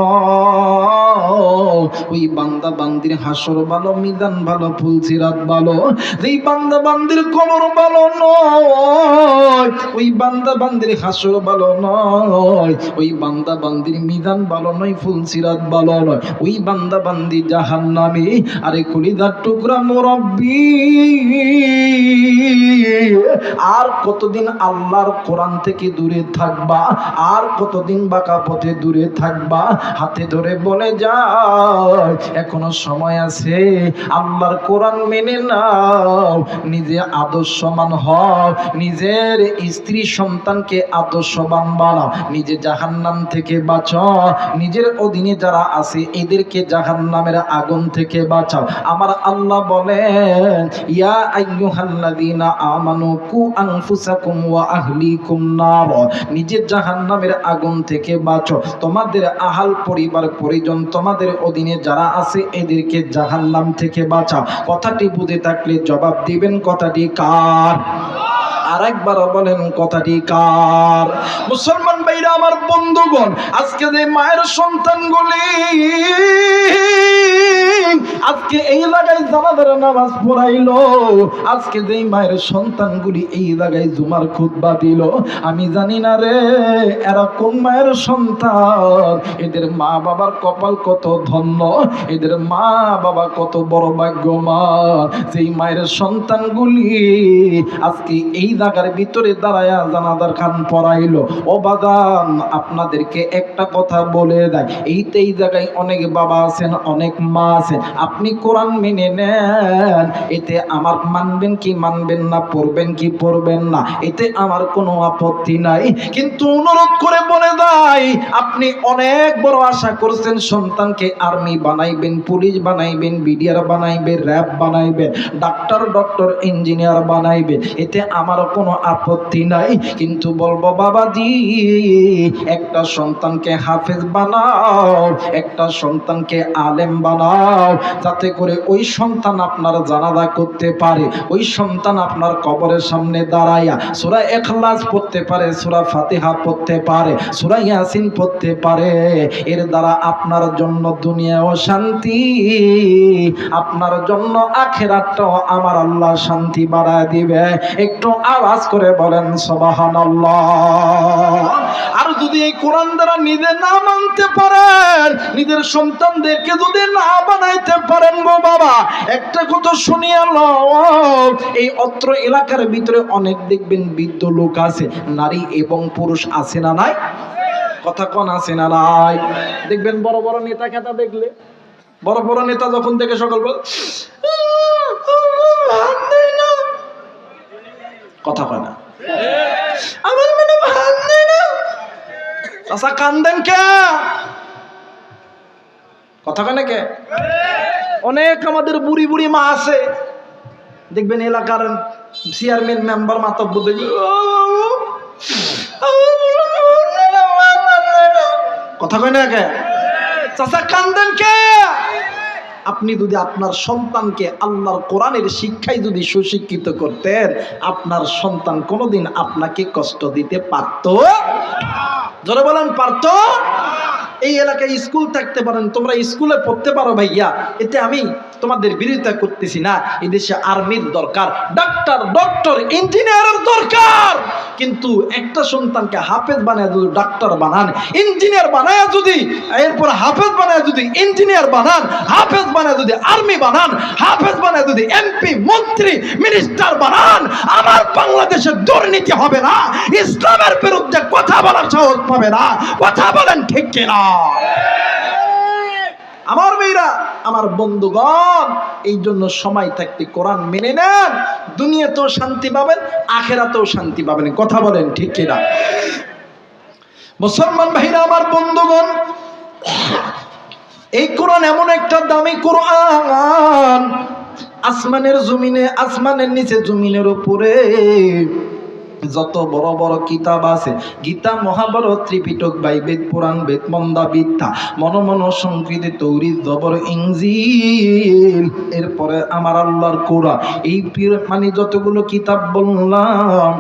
A: ওই বান্দা বান্দি বান্দির হাসর ভালো, মিজান ভালো, ফুলসিরাত ভালো। যেই বান্দা বান্দির কবর ভালো নয়, ওই বান্দা বান্দির হাসর ভালো নয়, ওই বান্দা বান্দির মিজান ভালো নয়, ফুলসিরাত ভালো নয়, ওই বান্দা বান্দি জাহান্নামী। আরে কলিজার টুকরা মুরব্বি, আর কতদিন আল্লাহর কোরআন থেকে দূরে থাকবা? আর কতদিন বাঁকা পথে দূরে থাকবা? হাতে ধরে বলে যায় এখনো সময় আছে, আল্লাহর কোরআন মেনে নাও, নিজে আদর্শমান হও, নিজের স্ত্রী সন্তানকে আদর্শবান বানাও, নিজে জাহান্নাম থেকে বাঁচাও, নিজের অধীনে যারা আছে এদেরকে জাহান্নামের আগুন থেকে বাঁচাও। আমার আল্লাহ বলেন ইয়া আইয়ুহাল্লাযীনা আমানু কু আনফুসাকুম ওয়া আহলিকুম নার, নিজের জাহান্নামের আগুন থেকে বাঁচো, তোমাদের আহাল পরিবার পরিজন তোমাদের অধীনে যারা আছে এদেরকে জাহান্নাম থেকে বাঁচাও। কথাটি বুঝে থাকলে জবাব দিবেন কথাটি কার? আরেকবার বলেন কথাটি কার? মুসলমান ভাইরা আমার বন্ধুগণ, আজকে যে মায়ের সন্তানগুলি আজকে এই জায়গায় জানাজার নামাজ পড়াইলো, আজকে যেই মায়ের সন্তানগুলি এই জায়গায় জুমার খুতবা দিল, আমি জানি না রে এরা কোন মায়ের সন্তান, এদের মা বাবার কপাল কত ধন্য, এদের মা বাবা কত বড় ভাগ্যবান, যেই মায়ের সন্তানগুলি আজকে এই জায়গার ভিতরে দাঁড়ায়া জানাজার খান পড়াইলো। ও বাদান, আপনাদেরকে একটা কথা বলে দেয়, এই জায়গায় অনেক বাবা আছেন, অনেক মা আছেন, আপনি কোরআন মেনে নেন, এতে আমার মানবেন কি মানবেন না, পড়বেন কি পড়বেন না, এতে আমার কোনো আপত্তি নাই। কিন্তু অনুরোধ করে বলে দেয়, আপনি অনেক বড় আশা করছেন সন্তানকে আর্মি বানাইবেন, পুলিশ বানাইবেন, বিডিআর বানাইবেন, র্যাব বানাইবেন, ডক্টর ইঞ্জিনিয়ার বানাইবেন, এতে আমার কোনো আপত্তি নাই। কিন্তু বলবো বাবাজি, একটা সন্তানকে হাফেজ বানাও, একটা সন্তানকে আলেম বানাও, যাতে করে ওই সন্তান আপনার জানাজা করতে পারে, ওই সন্তান আপনার কবরের সামনে দাঁড়াইয়া সূরা ইখলাস পড়তে পারে, সূরা ফাতিহা পড়তে পারে, সূরা ইয়াসিন পড়তে পারে। এর দ্বারা আপনার জন্য দুনিয়াও শান্তি, আপনার জন্য আখিরাতটাও আমার আল্লাহ শান্তি বাড়ায় দিবে। একটু আওয়াজ করে বলেন সুবহানাল্লাহ। আর যদি এই কোরআন দ্বারা নিজে না মানতে পারেন, নিজের সন্তানদেরকে যদি না বানাইতে পারেন গো বাবা, একটা কথা শুনিয়া লও, এই অত্র এলাকার ভিতরে অনেক দেখবেন বৃদ্ধ লোক আছে, নারী এবং পুরুষ আছে না নাই? কথা কোন আছে না নাই? দেখবেন বড় বড় নেতা খেতা দেখলে, বড় বড় নেতা যখন থেকে সকল বল কথা কয় না, আমার মনে ভাত নেই না, চাচা কান্দেন কে? কথা কয় না কে? অনেক আমাদের বুড়ি বুড়ি মা আছে, দেখবেন এলাকার চেয়ারম্যান মেম্বার মাতব্বর দেখবেন কথা কয় না কে? চাচা কান্দেন কে? আপনি যদি আপনার সন্তানকে আল্লাহর কোরআনের শিক্ষায় যদি সুশিক্ষিত করতেন, আপনার সন্তান কোনোদিন আপনাকে কষ্ট দিতে পারত? জোরে বলেন, পারত? এই এলাকায় স্কুল থাকতে পারেন, তোমরা স্কুলে পড়তে পারো ভাইয়া, এতে আমি তোমাদের বিরোধিতা করতেছি না। এই দেশে আর্মির দরকার, ডক্টর ইঞ্জিনিয়ারের দরকার, কিন্তু একটা সন্তানকে হাফেজ বানায় যদি ডাক্তার বানান, ইঞ্জিনিয়ার বানায় যদি, এরপর হাফেজ বানায় যদি ইঞ্জিনিয়ার বানান, হাফেজ বানায় যদি আর্মি বানান, হাফেজ বানায় যদি এমপি মন্ত্রী মিনিস্টার বানান, আমার বাংলাদেশে দুর্নীতি হবে না, ইসলামের বিরুদ্ধে কথা বলার সাহস পাবে না। কথা বলেন ঠিক কিনা? আমার মেয়েরা, আমার বন্ধুগণ, এই জন্য সময় থাকতে কোরআন মেনে নেন, দুনিয়াতেও শান্তি পাবেন, আখেরাতেও শান্তি পাবেন। কথা বলেন ঠিক কিনা? মুসলমান ভাইরা আমার বন্ধুগণ, এই কোরআন এমন একটা দামি কোরআন, আসমানের জমিনে, আসমানের নিচে, জমিনের উপরে যত বড় বড় কিতাব আছে, গীতা, মহাভারত, ত্রিপিটক, বাইবেল, পুরাণ, বেদ, মন্দা, বিদ্যা, মন সংস্কৃত, তৌরিত, জবর, ইনজিল, এরপরে আমার আল্লাহর কোরআন, এই মানে যতগুলো কিতাব বললাম,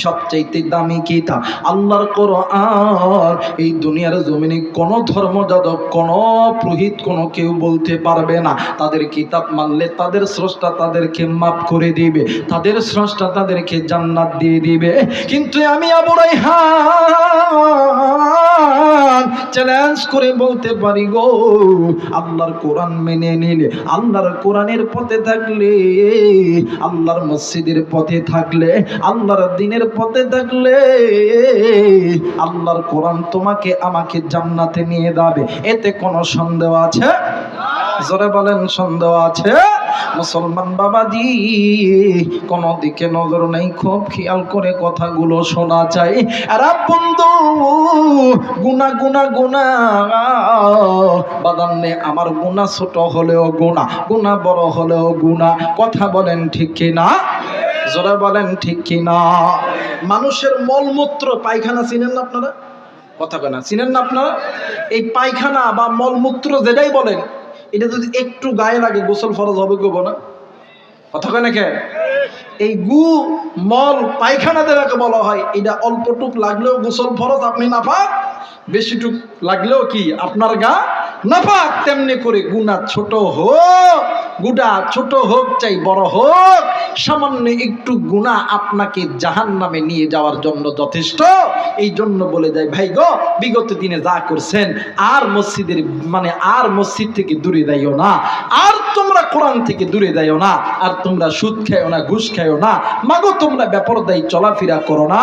A: সবচাইতে দামি কিতাব আল্লাহর কোরআন। এই দুনিয়ার জমিনে কোনো ধর্মযাজক, কোনো পুরোহিত, কোনো কেউ বলতে পারবে না তাদের কিতাব মানলে তাদের স্রষ্টা তাদেরকে মাফ করে দিবে, তাদের স্রষ্টা তাদেরকে জান্নাত দিয়ে দিবে। কিন্তু আমি আবু রায়হান চ্যালেঞ্জ করে বলতে পারি গো, আল্লাহর কোরআন মেনে নিলে, আল্লাহর কোরআনের পথে থাকলে, আল্লাহর মসজিদের পথে থাকলে, আল্লাহর দ্বীনের পথে থাকলে, আল্লাহর কোরআন তোমাকে আমাকে জান্নাতে নিয়ে যাবে। এতে কোনো সন্দেহ আছে? জোরে বলেন, সন্দেহ আছে? মুসলমান বাবাজি, কোনো দিকে নজর নেই, খুব খেয়াল করে কথাগুলো শোনা চাই। আর বন্ধু, গুনাহ গুনাহ গুনাহ বাদান্নে, আমার গুনাহ ছোট হলেও গুনাহ, গুনাহ বড় হলেও গুনাহ। কথা বলেন ঠিক কিনা? জোরে বলেন ঠিক কিনা? মানুষের মলমূত্র, পায়খানা চিনেন না আপনারা? কথা কয় না, চিনেন না আপনারা? এই পায়খানা বা মলমূত্র যেটাই বলেন, এটা যদি একটু গায়ে লাগে গোসল ফরজ হবে গো না? কথা কয় না কে? এই গু মল পায়খানা যেটাকে বলা হয়, এটা অল্পটুক লাগলেও গোসল ফরজ, আপনি নাপাক। বেশিটুক লাগলেও কি আপনার গা নাপাক। তেমনি করে গুনাহ ছোট হোক, গুনাহ ছোট হোক চাই বড় হোক, সামান্য একটু গুনাহ আপনাকে জাহান্নামে নিয়ে যাওয়ার জন্য যথেষ্ট। এই জন্য বলে যায় ভাই গো, বিগত দিনে যা করছেন আর মসজিদের আর মসজিদ থেকে দূরে যাইও না, আর তোমরা কোরআন থেকে দূরে যাইও না, আর তোমরা সুদ খাইও না, ঘুষ খাইও না, মাগো তোমরা বেপরদায়ী চলাফেরা করো না,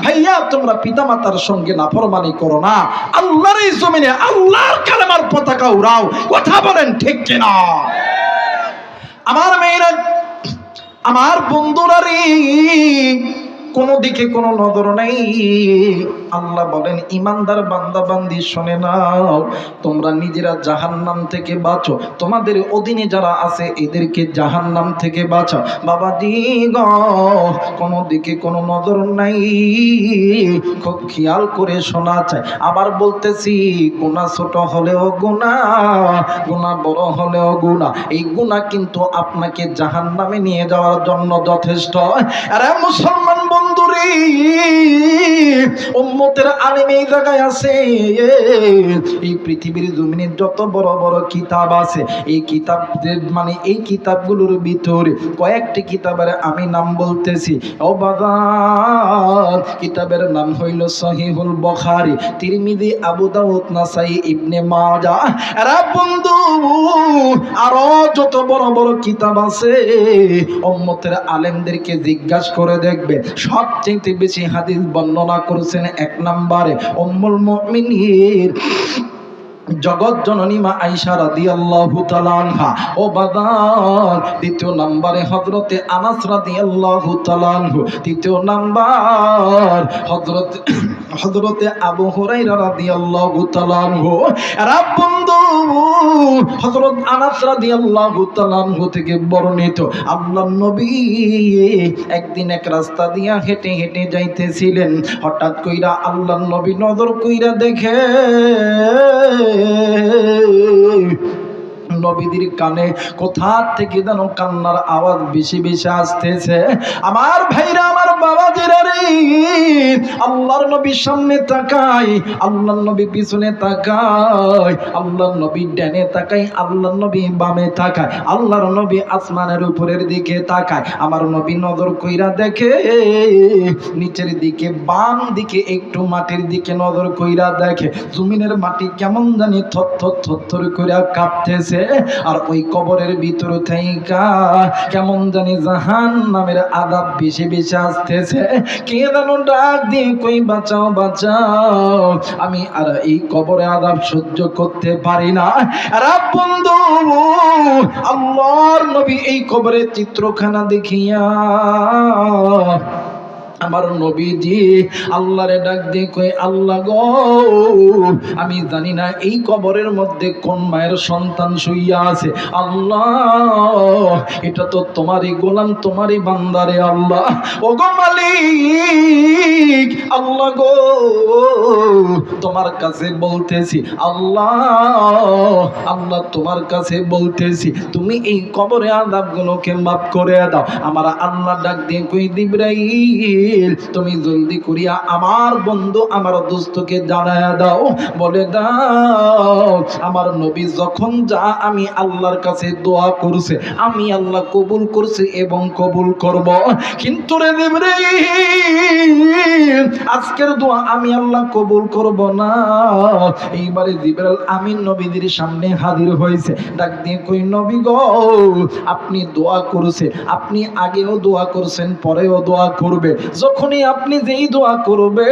A: ভাইয়া তোমরা পিতামাতার সঙ্গে নাফরমানি করো না, আল্লাহর এই জমিনে আল্লাহর কালেমার পতাকা উড়াও। কথা বলেন ঠিক কিনা? আমার মেয়েরা, আমার বন্ধুরা রে, কোনো দিকে কোনো নজর নেই। আল্লাহ বলেন, ইমানদার বান্দা বান্দি শোনে নাও, তোমরা নিজেরা জাহান্নাম থেকে বাঁচো, তোমাদের অধীনে যারা আছে এদেরকে জাহান্নাম থেকে বাঁচাও। বাবাজি গো, কোনো দিকে কোনো নজর নাই, খুব খেয়াল করে শোনা চাই। আবার বলতেছি, গুনাহ ছোট হলেও গুনাহ, গুনাহ বড় হলেও গুনাহ, এই গুনাহ কিন্তু আপনাকে জাহান্নামে নিয়ে যাওয়ার জন্য যথেষ্ট। আরে মুসলমান বন্ধুরে, উম্মতের আলেম এই জায়গায় আছে। এই পৃথিবীর জমিনে যত বড় বড় কিতাব আছে, এই কিতাবদের এই কিতাবগুলোর ভিতরে কয়েকটি কিতাবের আমি নাম বলতেছি। ও বাজার, কিতাবের নাম হইল সহিহুল বুখারী, তিরমিজি, আবু দাউদ, নাসাই, ইবনে মাজাহ। আরে বন্ধু, আরো যত বড় বড় কিতাব আছে, উম্মতের আলেমদেরকে জিজ্ঞাসা করে দেখবে, সবচেয়ে বেশি হাদিস বর্ণনা করেছেন এক নম্বরে উম্মুল মুমিনিন জগৎ জননী মা আয়েশা রাদিয়াল্লাহু তাআলা আনহা। ও বাদান, দ্বিতীয় নম্বরে হযরতে আনাস রাদিয়াল্লাহু তাআলা আনহু। তৃতীয় নাম্বার হযরতে আবু হুরায়রা রাদিয়াল্লাহু তাআলা আনহু। আর বন্ধু, হযরত আনাস রাদিয়াল্লাহু তাআলা আনহু থেকে বর্ণিত, আল্লাহর নবী একদিন এক রাস্তা দিয়া হেঁটে হেঁটে যাইতেছিলেন। হঠাৎ কইরা আল্লাহর নবী নজর কইরা দেখে নবীদের কানে কোথা থেকে যেন কান্নার আওয়াজ বেশি বেশি আসতেছে। আমার ভাইরা, আমার বাবাজিরা রে, আল্লাহর নবী সামনে তাকাই, আল্লাহর নবী পিছনে তাকাই, আল্লাহর নবী ডানে তাকাই, আল্লাহর নবী বামে তাকায়, আল্লাহর নবী আসমানের উপরের দিকে তাকায়। আমার নবী নজর কইরা দেখে নিচের দিকে, বাম দিকে একটু মাটির দিকে নজর কইরা দেখে, জমিনের মাটি কেমন জানি থরথর থরথর কইরা কাঁপতেছে। আর ওই কবরের ভিতর থেকে কেমন জানি জাহান্নামের আযাব বেশি বেশি আসতেছে। কে যেন ডাক দিয়ে কই, বাঁচাও বাঁচাও, আমি আর এই কবরে আযাব সহ্য করতে পারি না। আর বন্ধু, আল্লাহর নবী এই কবরের চিত্রখানা দেখিয়া আমার নবীজি আল্লাহরে ডাক দিয়ে কই, আল্লাহ গো, আমি জানি না এই কবরের মধ্যে কোন মায়ের সন্তান শুইয়া আছে। আল্লাহ, এটা তো তোমারই গোলাম, তোমারই বান্দারে আল্লাহ। ও গো মালিক, আল্লাহ গো, তোমার কাছে বলতেছি, আল্লাহ আল্লাহ তোমার কাছে বলতেছি, তুমি এই কবরে আযাবগুলোকে মাফ করে দাও। আমার আল্লাহ ডাক দিয়ে কই, জিবরাইল জিবরিল তুমি জলদি করিয়া আমার বন্ধু আমার দোস্তকে জানায়া দাও, বলে দাও আমার নবী যখন যা আমি আল্লাহর কাছে দোয়া করছে আমি আল্লাহ কবুল করছি এবং কবুল করব। কিন্তু রে জিবরিল আজকের দোয়া আমি আল্লাহ কবুল করব না। এইবারে জিবরাইল আমিন নবীদের সামনে হাজির হয়েছে, ডাক দিয়ে কই নবী গো আপনি দোয়া করছে, আপনি আগেও দোয়া করছেন পরেও দোয়া করবে, যখনই আপনি যেই দোয়া করবে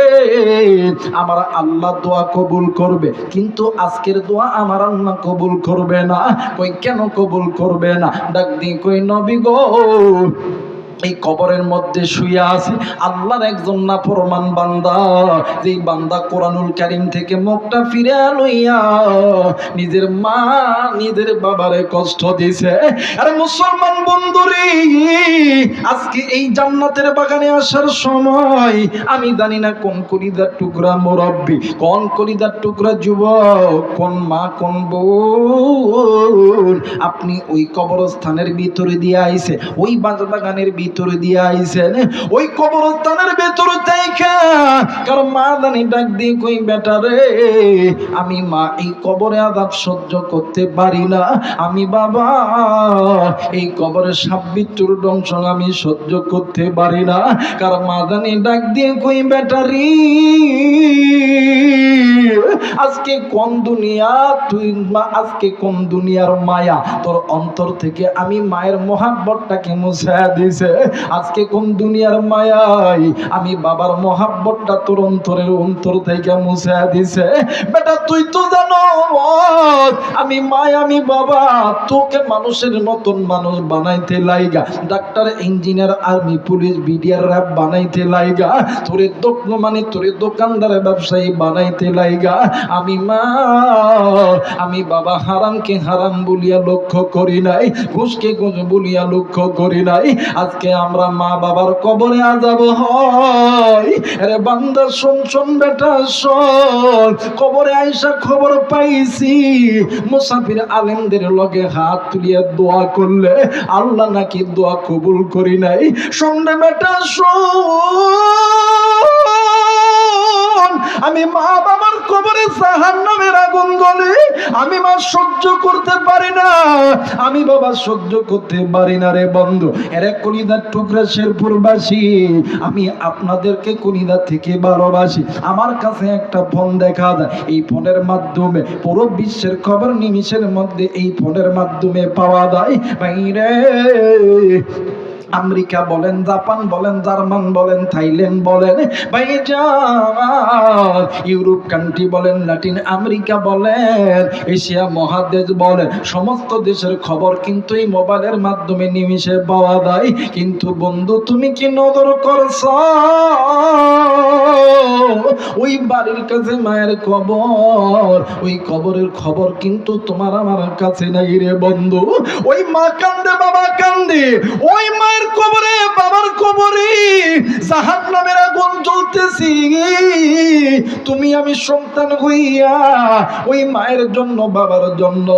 A: আমার আল্লাহ দোয়া কবুল করবে, কিন্তু আজকের দোয়া আমার আল্লাহ কবুল করবে না। কই কেন কবুল করবে না? ডাক দিয়ে কই নবী গো এই কবরের মধ্যে শুয়ে আছে আল্লাহর একজন নাফরমান বান্দা, যেই বান্দা কোরআনুল কারীম থেকে মুখটা ফিরে লইয়া নিজের মা নিজের বাবারে কষ্ট দিছে। আরে মুসলমান বন্ধুরে আজকে এই জান্নাতের বাগানে আসার সময় আমি জানি না কোন কলিজার টুকরা মুরব্বি, কোন কলিজার টুকরা যুবক, কোন মা কোন বোন আপনি ওই কবরস্থানের ভিতরে দিয়ে আইছে, ওই বাগানের ভিতরে দিয়ে আইছেন, ওই কবরস্থানের ভিতরে থেকে কারণ মা জানি ডাক দিয়ে কই বেটা রে আমি মা এই কবরে আযাব সহ্য করতে পারি না, আমি বাবা এই কবরের সাব্বিতুর দংশন আমি সহ্য করতে পারি না। কারণ মা জানি ডাক দিয়ে কই বেটা রে আজকে কোন দুনিয়া তুই মা, আজকে কোন দুনিয়ার মায়া তোর অন্তর থেকে আমি মায়ের মহাব্বতটাকে মুছে দিছে, আজকে কোন দুনিয়ার মায়াই আমি বাবার মহাব্বতটা তোর অন্তরের অন্তর থেকে মুছে দিছে। বেটা তুই তো জানো আমি মায় আমি বাবা তোকে মানুষের নতুন মানুষ বানাইতে লাইগা, doctor engineer army police BDR RAB বানাইতে লাইগা, তোরে দোকান মানে তোরে দোকানদার ব্যবসায়ী বানাইতে লাইগা আমি মা আমি বাবা হারামকে হারাম বলিয়া লক্ষ্য করি নাই, ঘুষকে ঘুষ বলিয়া লক্ষ্য করি নাই। আজকে আমরা মা বাবার কবরে আযাব হয়। আরে বান্দা শোন শোন বেটা শোন, কবরে আইসা খবর পাইছি মুসাফির আলেমদের লগে হাত তুলিয়া দোয়া করলে আল্লাহ নাকি দোয়া কবুল করি নাই। শোন রে বেটা শোন, আমি মা বাবার কবরে জাহান্নামের আগুন জ্বলে আমি মা সহ্য করতে পারি না, আমি বাবা সহ্য করতে পারি না রে বন্ধু। এর এক কলিদার টুকরা শেরপুরবাসী আমি আপনাদেরকে কলিদা থেকে ভালোবাসি। আমার কাছে একটা ফোন দেখা যায়, এই ফোনের মাধ্যমে পুরো বিশ্বের খবর নিমিষের মধ্যে এই ফোনের মাধ্যমে পাওয়া যায়। বাইরে আমেরিকা বলেন, জাপান বলেন, জার্মান বলেন, থাইল্যান্ড বলেন, ভাইজান ইউরোপ কান্ট্রি বলেন, লাতিন আমেরিকা বলেন, এশিয়া মহাদেশ বলেন, সমস্ত দেশের খবর কিন্তু এই মোবাইলের মাধ্যমে নিমিষে পাওয়া যায়। কিন্তু বন্ধু তুমি কি নজর করছ ওই বাড়ির কাছে মায়ের কবর, ওই কবরের খবর কিন্তু তোমার আমার কাছে নাই রে বন্ধু। ওই মা কান্দে বাবা কান্দে, ওই মায়ের কবরে বাবার কবরে জাহান্নামের আগুন জ্বলতেছি, তুমি আমি সন্তান হইয়া ওই মায়ের জন্য বাবার জন্য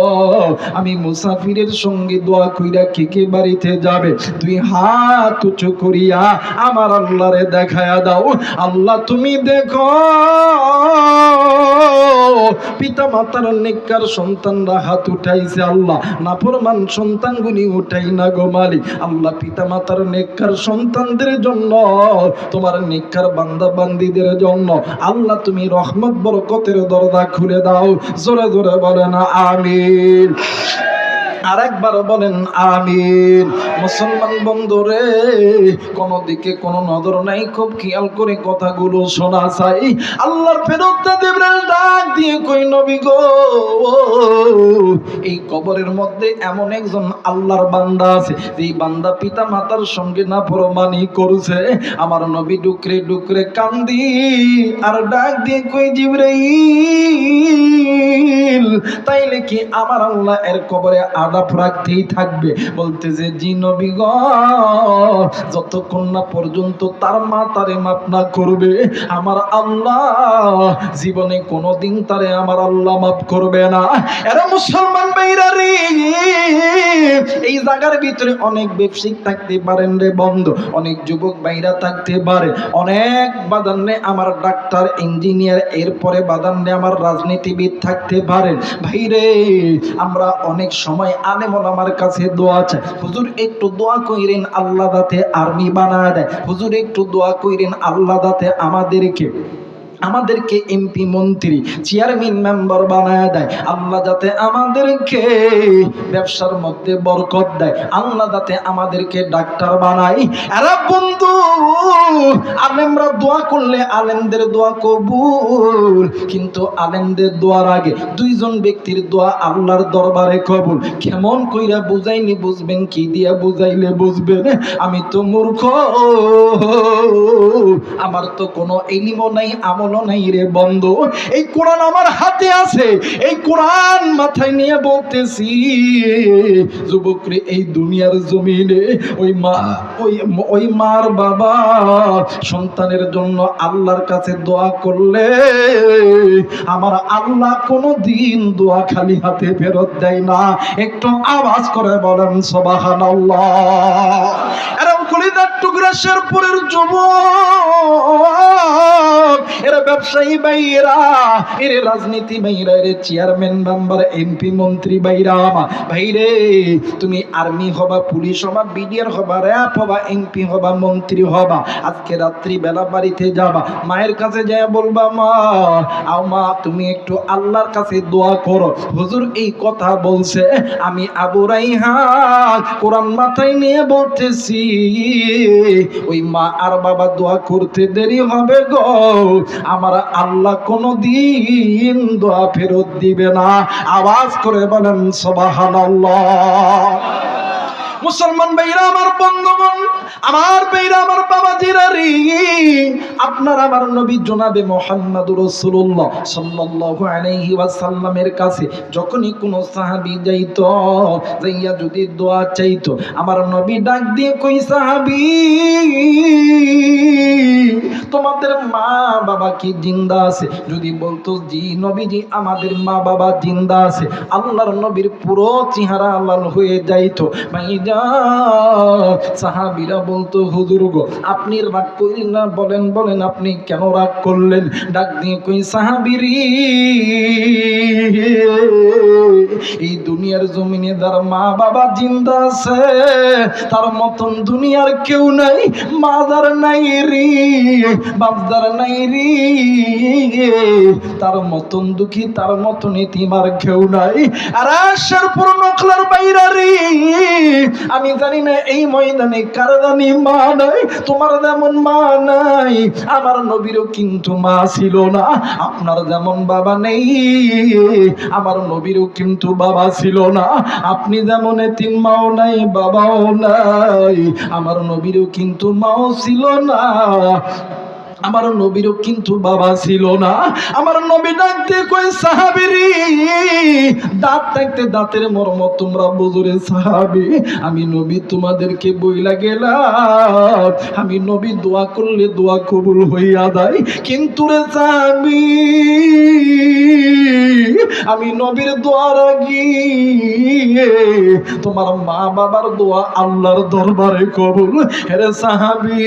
A: আমি মুসাফিরের সঙ্গে দোয়া কইরা কে বাড়িতে যাবে, দুই হাত উঁচু করিয়া আমার আল্লাহরে দেখায়া দাও। আল্লাহ তুমি দেখো পিতা মাতার নেককার সন্তানরা হাত উঠাইছে, আল্লাহ নাফরমান সন্তানগুলি উঠাই না গো মালিক। আল্লাহ পিতা মাতার নেককার সন্তানদের জন্য তোমার নেককার বান্দা বান্দীদের জন্য আল্লাহ তুমি রহমত বরকতের দরজা খুলে দাও। জোরে জোরে বলেন আমিন, আরেকবার বলেন আমিন। মুসলমান বন্ধুরে কোন দিকে কোন নজর নাই, খুব খেয়াল করে কথাগুলো শোনা চাই। আল্লাহর ফেরেশতা জিবরাইল ডাক দিয়ে কই নবী গো এই কবরের মধ্যে এমন একজন আল্লাহর বান্দা আছে যেই বান্দা পিতা মাতার সঙ্গে নাফরমানি করছে। আমার নবী ডুকরে ডুকরে কান্দি আর ডাক দিয়ে কই জিবরাইল তাইলে কি আমার আল্লাহ এর কবরে আদাব রাখতেই থাকবে? বলতেছে জি নবী গো, যতক্ষণ না পর্যন্ত তার মা তারে মাফ না করবে আমার আল্লাহ জীবনে কোনোদিন তারে আমার আল্লাহ মাফ করবে না। এরা মুসলমান ভাইরা রে, এই জায়গার ভিতরে অনেক ব্যবসায়িক থাকতে পারেন রে বন্ধু, অনেক যুবক ভাইরা থাকতে পারে, অনেক বাদান্নে আমার ডাক্তার ইঞ্জিনিয়ার, এরপরে বাদান্নে আমার রাজনীতিবিদ থাকতে পারেন। ভাইরে আমরা অনেক সময় আলেম ওলামার কাছে দোয়া চাই, হুজুর একটু দোয়া কইরেন আল্লাহ যাতে আর্মি বানায় দেয়, হুজুর একটু দোয়া কইরেন আল্লাহ যাতে আমাদেরকে এমপি মন্ত্রী চেয়ারম্যান মেম্বার বানায় দেয়, আল্লাহ যাতে আমাদেরকে ব্যবসার মধ্যে বরকত দেয়, আল্লাহ যাতে আমাদেরকে ডাক্তার বানায়। আরে বন্ধু, আলেমরা দোয়া করলে আলেমদের দোয়া কবুল, কিন্তু আলেমদের দোয়ার আগে দুইজন ব্যক্তির দোয়া আল্লাহর দরবারে কবুল। কেমন কইরা বুঝাইলে বুঝবেন, কি দিয়া বুঝাইলে বুঝবেন? আমি তো মূর্খ, আমার তো কোনো ইলমও নাই, আমল নাই রে বন্ধু। এই কোরআন আমার হাতে আছে, এই কোরআন মাথায় নিয়ে বলতেছি যুবকরে, এই দুনিয়ার জমিনে ওই মার বাবা সন্তানের জন্য আল্লাহর কাছে দোয়া করলে আমার আল্লাহ কোনো দিন দোয়া খালি হাতে ফেরত দেয় না। একটু আওয়াজ করে বলেন সুবহানাল্লাহ। এরা কলিজার টুকরা শেরপুরের যুবক, এরা ব্যবসায়ী ভাইরা, এর রাজনীতি ভাইরা, এর চেয়ারম্যান মেম্বার এমপি মন্ত্রী ভাইরা, ভাইরে তুমি আর্মি হবা, পুলিশ হবা, বিডিআর হবা, র‍্যাব হবা, এমপি হবা, মন্ত্রী হবা, আজকে রাত্রি বেলা বাড়িতে যাবা, মায়ের কাছে যায় বলবা মা তুমি একটু আল্লাহর কাছে দোয়া করো, হুজুর এই কথা বলছে। আমি আবু রাইহান কোরআন মাথায় নিয়ে বলতেছি, ওই মা আর বাবা দোয়া করতে দেরি হবে গো, আমার আল্লাহ কোনো দিন দোয়া ফেরত দিবে না। আওয়াজ করে বলেন সুবহানাল্লাহ। মুসলমান ভাইরা আমার, বন্ধুগণ আমার, ভাইরা আমার, বাবাজিরা রে, আপনার আমার নবী জনাবে মুহাম্মদুর রাসূলুল্লাহ সাল্লাল্লাহু আলাইহি ওয়াসাল্লামের কাছে যখনই কোন সাহাবী যাইতো, যাইয়া যদি দোয়া চাইতো, আমার নবী ডাক দিয়ে কই সাহাবী, তোমাদের মা বাবা কি জিন্দা আছে? যদি বলতো জি নবীজি আমাদের মা বাবা জিন্দা আছে, আল্লাহর নবীর পুরো চেহারা লাল হয়ে যাইতো। ভাইজান সাহাবীরা বলতো হুজুর গো আপনি রাগ করেন না, বলেন বলেন আপনি কেন রাগ করলেন? ডাক দিয়ে কই সাহাবীরি, এই দুনিয়ার জমিনে যার মা বাবা জিন্দা আছে তার মতন দুনিয়ার কেউ নাই, মা যার নাই রে, বাপ যার নাই রে, তার মতন দুঃখী, তার মতন এতিম আর কেউ নাই। আর শেরপুর নকলার বাইরা রে, আমি জানি না এই ময়দানে কার জানি মা নাই, তোমার যেমন মা নাই আমার নবীরও কিন্তু মা ছিল না, আপনার যেমন বাবা নেই আমার নবীরও কিন্তু বাবা ছিল না, আপনি যেমন এতিম মাও নাই বাবাও নাই আমার নবীরও কিন্তু মাও ছিল না, আমার নবীরও কিন্তু বাবা ছিল না। আমার নবী ডাকতে কই সাহাবীরি, দাঁত থাকতে দাঁতের মর্ম তোমরা বুঝুরে সাহাবী, আমি নবী তোমাদেরকে বইলা গেলাম, আমি নবী দোয়া করলে দোয়া কবুল হইয়া যায়, কিন্তু রে সাহাবী আমি নবীর দোয়ার আগে তোমার মা বাবার দোয়া আল্লাহর দরবারে কবুল। হে সাহাবী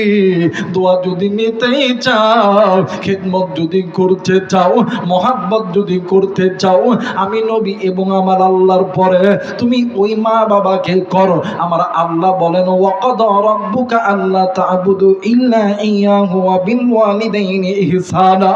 A: দোয়া যদি নিতেই চাও, খিদমত যদি করতে চাও, মহাব্বত যদি করতে চাও, আমি নবী এবং আমার আল্লাহর পরে তুমি ওই মা বাবাকে করো। আমার আল্লাহ বলেন ওয়াকাদা রাব্বুকা আল্লা তা'বুদু ইল্লা ইয়াহু ওয়া বিল ওয়ালিদাইনি ইহসানা।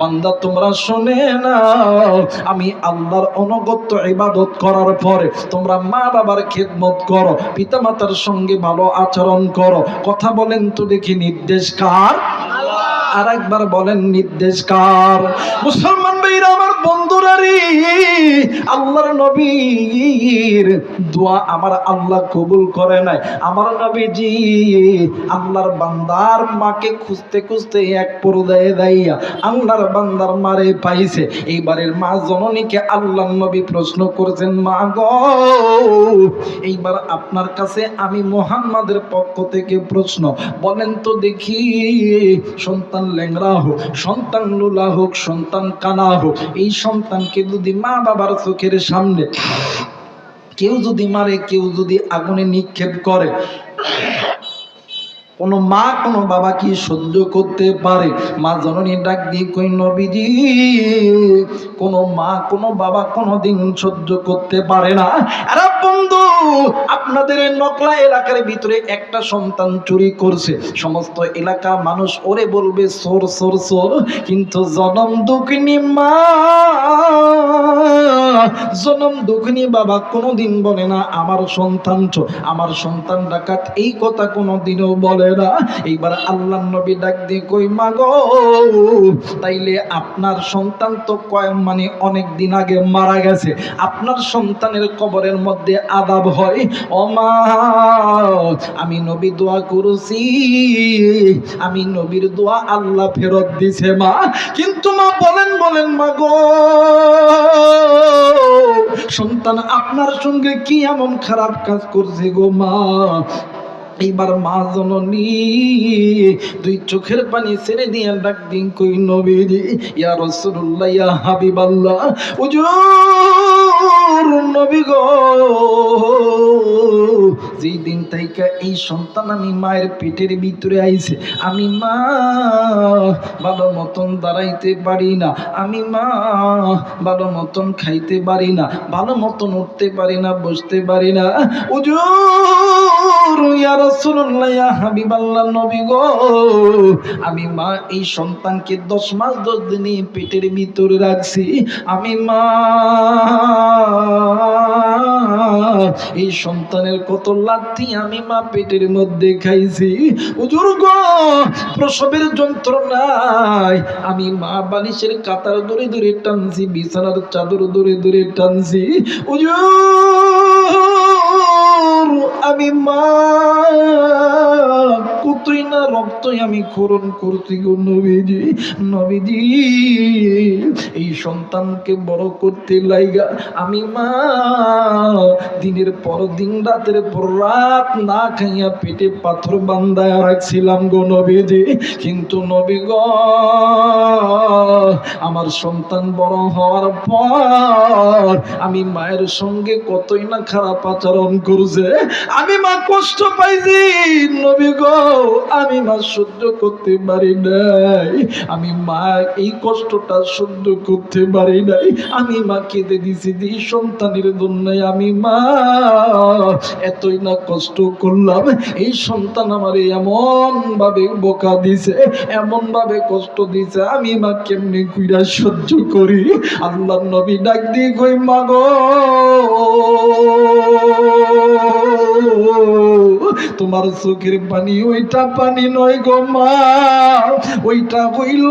A: বান্দা তোমরা শুনে নাও, আমি আল্লাহর অনুগত ইবাদত করার পরে তোমরা মা বাবার খিদমত করো, পিতামাতার সঙ্গে ভালো আচরণ করো। কথা বলেন তো দেখি, নির্দেশ কার? আর একবার বলেন নির্দেশ কার? মুসলমান ভাইরা আমার, বন্ধুরা রে, আল্লাহর নবীর দোয়া আমার আল্লাহ কবুল করে নাই। আমার নবীজি আল্লাহর বান্দার মাকে খুঁজতে খুঁজতে এক পর্যায়ে দাইয়া আল্লাহর বান্দার মারে পাইছে। এইবারের মা জননীকে আল্লাহর নবী প্রশ্ন করেছেন, মা গো, এইবার আপনার কাছে আমি মুহাম্মাদের পক্ষ থেকে প্রশ্ন, বলেন তো দেখি, সন্তান ল্যাংড়া হোক, সন্তান লুলা হোক, সন্তান কানা হোক, এই সন্তানকে যদি মা বাবার চোখের সামনে কেউ যদি মারে, কেউ যদি আগুনে নিক্ষেপ করে, কোন মা কোন বাবা কি সহ্য করতে পারে? মা জননী ডাক দিয়ে কই, নবীজি, কোন মা কোন বাবা কোনদিন সহ্য করতে পারে না। আরে বন্ধু, আপনাদের নকলা এলাকার ভিতরে একটা সন্তান চুরি করছে, সমস্ত এলাকার মানুষ ওরে বলবে চোর চোর চোর, কিন্তু জনম দুঃখিনী মা, জনম দুঃখিনী বাবা কোনদিন বলে না আমার সন্তান চোর, আমার সন্তান ডাকাত, এই কথা কোনদিনও বলে না। এইবার আল্লাহর নবী ডাক দিয়ে কই, মা গো, তাইলে আপনার সন্তান তো অনেক দিন আগে মারা গেছে, আপনার সন্তানের কবরের মধ্যে আযাব হয়। ও মা, আমি নবী দোয়া করেছি, আমি নবীর দোয়া আল্লাহ ফেরত দিছে মা। কিন্তু মা বলেন মা গো, সন্তান আপনার সঙ্গে কি এমন খারাপ কাজ করছে গো মা? এইবার মা জননী দুই চোখের পানি ছেড়ে দিয়ে ডাক দিন কই, নবীজি, ইয়া রাসূলুল্লাহ, ইয়া হাবিবাল্লাহ, হুজুর নবী গো, যেই দিন থেকে এই সন্তান আমি মায়ের পেটের ভিতরে আইছে, আমি মা ভালো মতন দাঁড়াইতে পারি না, আমি মা ভালো মতন খাইতে পারি না, ভালো মতন উঠতে পারি না, বসতে পারি না। হুজুর, ইয়া রাসূলুল্লাহ, ইয়া হাবিবাল্লাহ, নবী গো, আমি মা এই সন্তানকে 10 মাস 10 দিন পেটের ভিতরে রাখছি, আমি মা এই সন্তানের কত লাথি আমি মা পেটের মধ্যে খাইছি। হুজুর গো, প্রসবের যন্ত্রণায় আমি মা বালিশের কাতার ধরে ধরে টানছি, বিছানার চাদর ধরে ধরে টানছি। হুজুর, আমি মা কতই না রক্ত আমি ক্ষরণ করছি গো নবীজি। নবীজি, এই সন্তানকে বড় করতে লাইগা আমি মা দিনের পর দিন, রাতের পর রাত না খাইয়া পেটে পাথর বান্ধায় রাখছিলাম গো নবীজি। কিন্তু নবী গো, আমার সন্তান বড় হওয়ার পর আমি মায়ের সঙ্গে কতই না খারাপ আচরণ করছে, আমি মা কষ্ট পাইছি নবী গো, আমি মা সহ্য করতে পারি নাই, আমি মা এই কষ্টটা সহ্য করতে পারি নাই, আমি মা কেঁদে দিছি যে সন্তানের জন্য আমি মা এতই না কষ্ট করলাম, এই সন্তান আমার এমন ভাবে বোকা দিছে, এমন ভাবে কষ্ট দিছে, আমি মা কেমনে কইরা সহ্য করি। আল্লাহর নবী ডাক দিয়ে কই, মা গো, তোমার চোখের পানি ওইটা পানি নয় গো মা, ওইটা হইল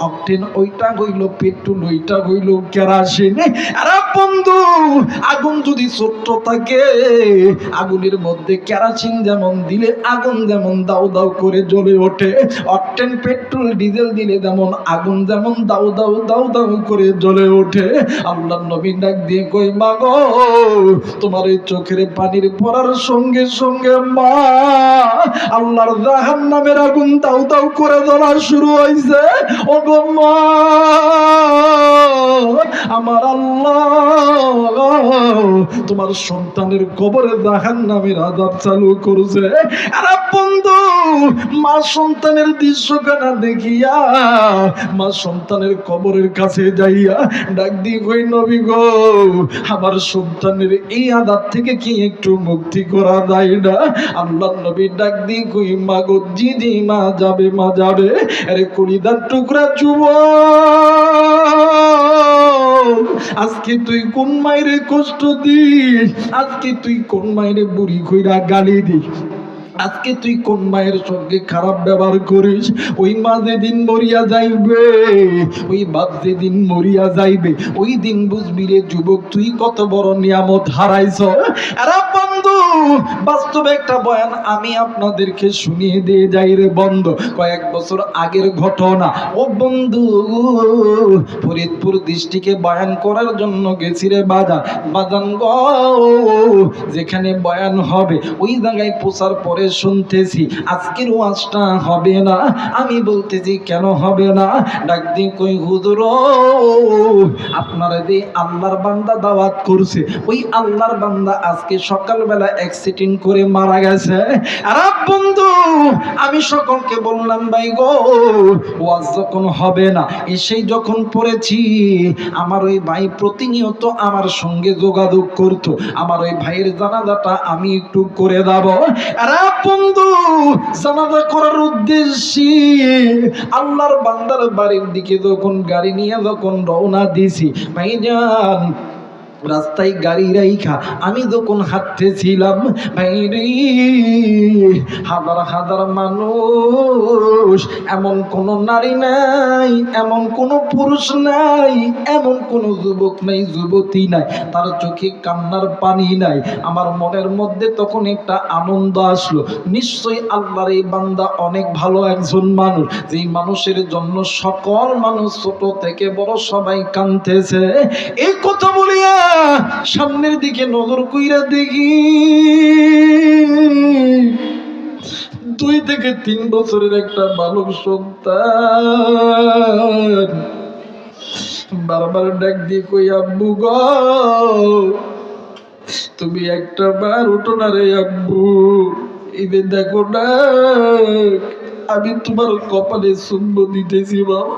A: অকটেন, ওইটা হইল পেট্রোল, ওইটা হইল কেরাসিন। আরে বন্ধু, আগুন যদি ছোট্ট থাকে, আগুনের মধ্যে কেরাসিন যেমন দিলে আগুন যেমন দাউ দাউ করে জ্বলে ওঠে, অকটেন পেট্রোল ডিজেল দিলে যেমন আগুন যেমন দাউ দাউ দাউ দাউ করে জ্বলে ওঠে। আল্লাহর নবী ডাক দিয়ে কই, মা গো, তোমার এই চোখের পানির পড়ার সঙ্গে সঙ্গে মা আল্লাহর জাহান্নামের আগুন দাউ দাউ করে জ্বলা শুরু হয়েছে। ও গো মা, আমার আল্লাহ তোমার সন্তানের কবরে জাহান্নামের আযাব চালু করছে। আরে বন্ধু, মা সন্তানের দৃশ্যখানা দেখিয়া মা সন্তানের কবরের কাছে যাইয়া ডাক দিয়ে কই, নবী গো, আমার সন্তানের এই আযাব থেকে কি একটু মুক্তি করা যায় না? আল্লাহর নবী ডাক দিয়ে কই, মা গো, জি জি মা যাবে, মা যাবে। আরে কলিদার টুকরা যুবক, আজকে তুই কোন মায়ের কষ্ট দিস, আজকে তুই কোন মায়ের বুড়ি কইরা গালি দিস, আজকে তুই কোন মায়ের সঙ্গে খারাপ ব্যবহার করিস, ওই মা যেদিন মরিয়া যাইবে, ওই বাপ যেদিন মরিয়া যাইবে, ওই দিন বুঝবি রে যুবক তুই কত বড় নিয়ামত হারাইছ। আরে বন্ধু, বাস্তবে একটা বয়ান আমি আপনাদেরকে শুনিয়ে দিয়ে যাই রে বন্ধু, কয়েক বছর আগের ঘটনা। ও বন্ধু, ফরিদপুর ডিস্ট্রিক্টে বয়ান করার জন্য গেছি রে বাজান গো। যেখানে বয়ান হবে ওই জায়গায় পৌঁছার পরে শুনতেছি আজকের ওয়াজটা হবে না। আমি বলতেছি কেন হবে না? ডাক দিয়ে কই হুজুর, আপনারা যে আল্লাহর বান্দা দাওয়াত করছে, ওই আল্লাহর বান্দা আজকে সকালবেলা অ্যাক্সিডেন্ট করে মারা গেছে। আর বন্ধু, আমি সকলকে বললাম ভাই গো, ওয়াজ যখন হবে না, এসেই যখন পড়েছি, আমার ওই ভাই প্রতিনিয়ত আমার সঙ্গে যোগাযোগ করতো, আমার ওই ভাইয়ের জানাজাটা আমি একটু করে দেব। আরে বন্ধু, জানাজা করার উদ্দেশ্যে আল্লাহর বান্দার বাড়ির দিকে যখন গাড়ি নিয়ে যখন রওনা দিছি, ভাইজান রাস্তায় গাড়ি রাইখা আমি যখন হাঁটতেছিলাম, ভাইরে হাজার হাজার মানুষ, এমন কোন নারী নাই, এমন কোন পুরুষ নাই, এমন কোন যুবক নাই, যুবতী নাই, তার চোখে কান্নার পানি নাই। আমার মনের মধ্যে তখন একটা আনন্দ আসলো, নিশ্চয়ই আল্লাহর এই বান্দা অনেক ভালো একজন মানুষ, যেই মানুষের জন্য সকল মানুষ ছোট থেকে বড় সবাই কাঁদতেছে। এই কথা বলিয়া সামনের দিকে নজর কইরা দেখি 2 থেকে 3 বছরের একটা বালক সন্তান বারবার ডাক দিয়ে কই আব্বু গো, তুমি একটা বার উঠো না রে আব্বু, এদের দেখো না আমি তোমার কপালে চুম্বন দিতেছি বাবা।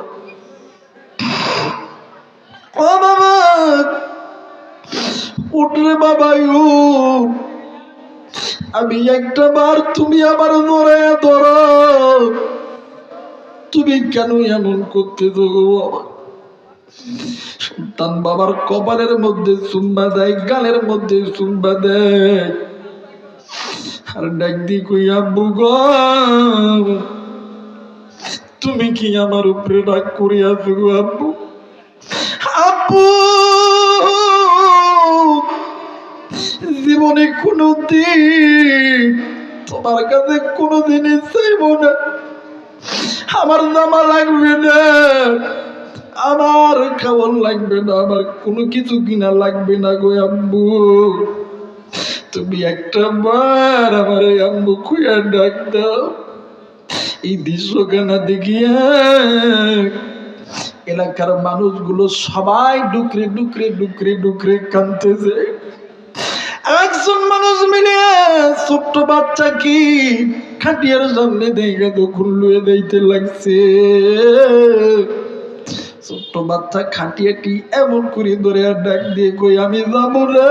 A: ও বাবা, উঠরে বাবা, আমি একটা বার তুমি আমার ধরে ধরো, তুমি কেন এমন করতে দেবো বাবা? সন্তান বাবার কপালের মধ্যে চুম্বা দেয়, গালের মধ্যে চুম্বা দেয়, আর ডাক দি কই আব্বু গো, তুমি কি আমার উপরে রাগ করিয়াছো গো আব্বু? আব্বু, জীবনে কোনদিন তোমার কাছে কোনদিনই চাইব না আমার জামা লাগবে না, আমার খাবার লাগবে না, আমার কোনো কিছু কিনা লাগবে না গো আব্বু, তুমি একটা বার আমার আম্মু খুঁয়া ডাক দাও। এই দৃশ্যখানা দেখিয়া এলাকার মানুষগুলো সবাই ডুকরে ডুকরে ডুকরে ডুকরে কাঁদতেছে। একজন মানুষ মিলে ছোট্ট বাচ্চা কি খাটিয়ার সামনে দেখে তো খুলুয়ে দিতে লাগছে। ছোট্ট বাচ্চা খাটিয়াটি এমন করে ধরে আর ডাক দিয়ে কই আমি যাবো না,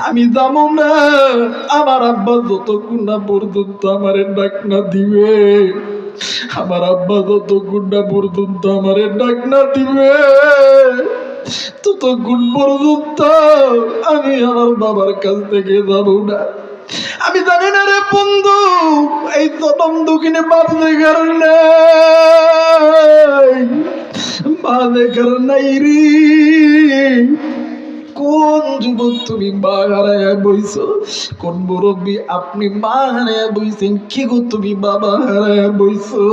A: আমি যাবো না, আমার আব্বা যতক্ষণ না পর্যন্ত আমারে ডাক না দিবে, আমার আব্বা যতক্ষণ না পর্যন্ত আমারে ডাক না দিবে, ততক্ষণ পর্যন্ত আমি আমার বাবার কাছ থেকে যাবো না। আমি জানি না রে বন্ধু, এই প্রথম দক্ষিণে বাপ দেখার নাই, মা দেখার নাই রে। কোন যুবক তুমি মা হারায়া বইছো? কোন মুরব্বী আপনি মা হারায়া বইছেন? কি গো তুমি বাবা হারায়া বইছো?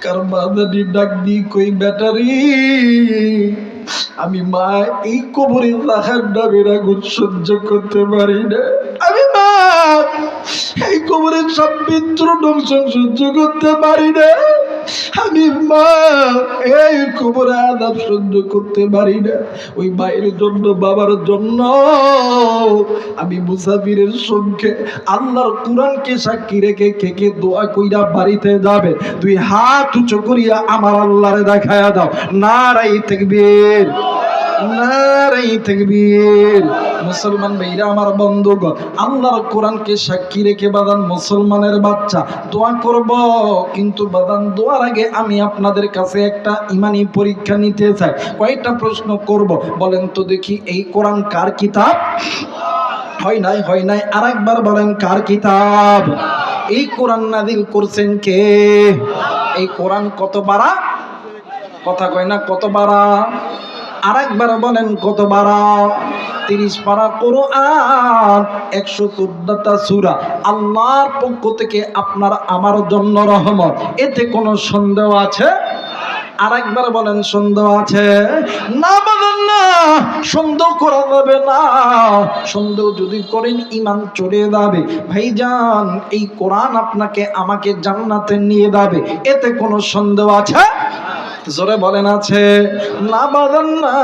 A: কার বাজানি ডাক দি কই ব্যাটারি, আমি মা এই কবরে রাখার নামের আগুন সহ্য করতে পারি না, আমি মা এই কবরের সব বিদ্রোহ দংশন সহ্য করতে পারি না, আমি মা এই কবরে আযাব সহ্য করতে পারি না। ওই মায়ের জন্য বাবার জন্য আমি মুসাফিরের সঙ্গে আল্লাহর কোরআনকে সাক্ষী রেখে কে দোয়া কইরা বাড়িতে যাবে, 2 হাত উঁচু করিয়া আমার আল্লাহরে দেখায়া দাও। নারায়ে তাকবীর, নারায়ে তাকবীর। মুসলমান ভাইরা আমার বন্ধুগণ, আল্লাহর কোরআনকে সাক্ষী রেখে বাদান মুসলমানের বাচ্চা দোয়া করব, কিন্তু বাদান দোয়ার আগে আমি আপনাদের কাছে একটা ইমানি পরীক্ষা নিতে চাই। কয়েকটা প্রশ্ন করব, বলেন তো দেখি এই কোরআন কার কিতাব? হয় নাই, হয় নাই। আরেকবার বলেন কার কিতাব? এই কোরআন নাযিল করছেন কে? এই কোরআন কত বারা? কথা কয় না কত বারা? আরেকবার বলেন কত বারা? 30 পারা কোরআন, 114টা সূরা, আল্লাহর পক্ষ থেকে আপনার আমার জন্য রহমত। এতে কোনো সন্দেহ আছে? আরেকবার বলেন সন্দেহ আছে? না বলেন না, সন্দেহ করা যাবে না। সন্দেহ যদি করেন ঈমান চলে যাবে। ভাইজান, এই কোরআন আপনাকে আমাকে জান্নাতে নিয়ে যাবে, এতে কোনো সন্দেহ আছে? জোরে বলেন আছে? না বাজান না।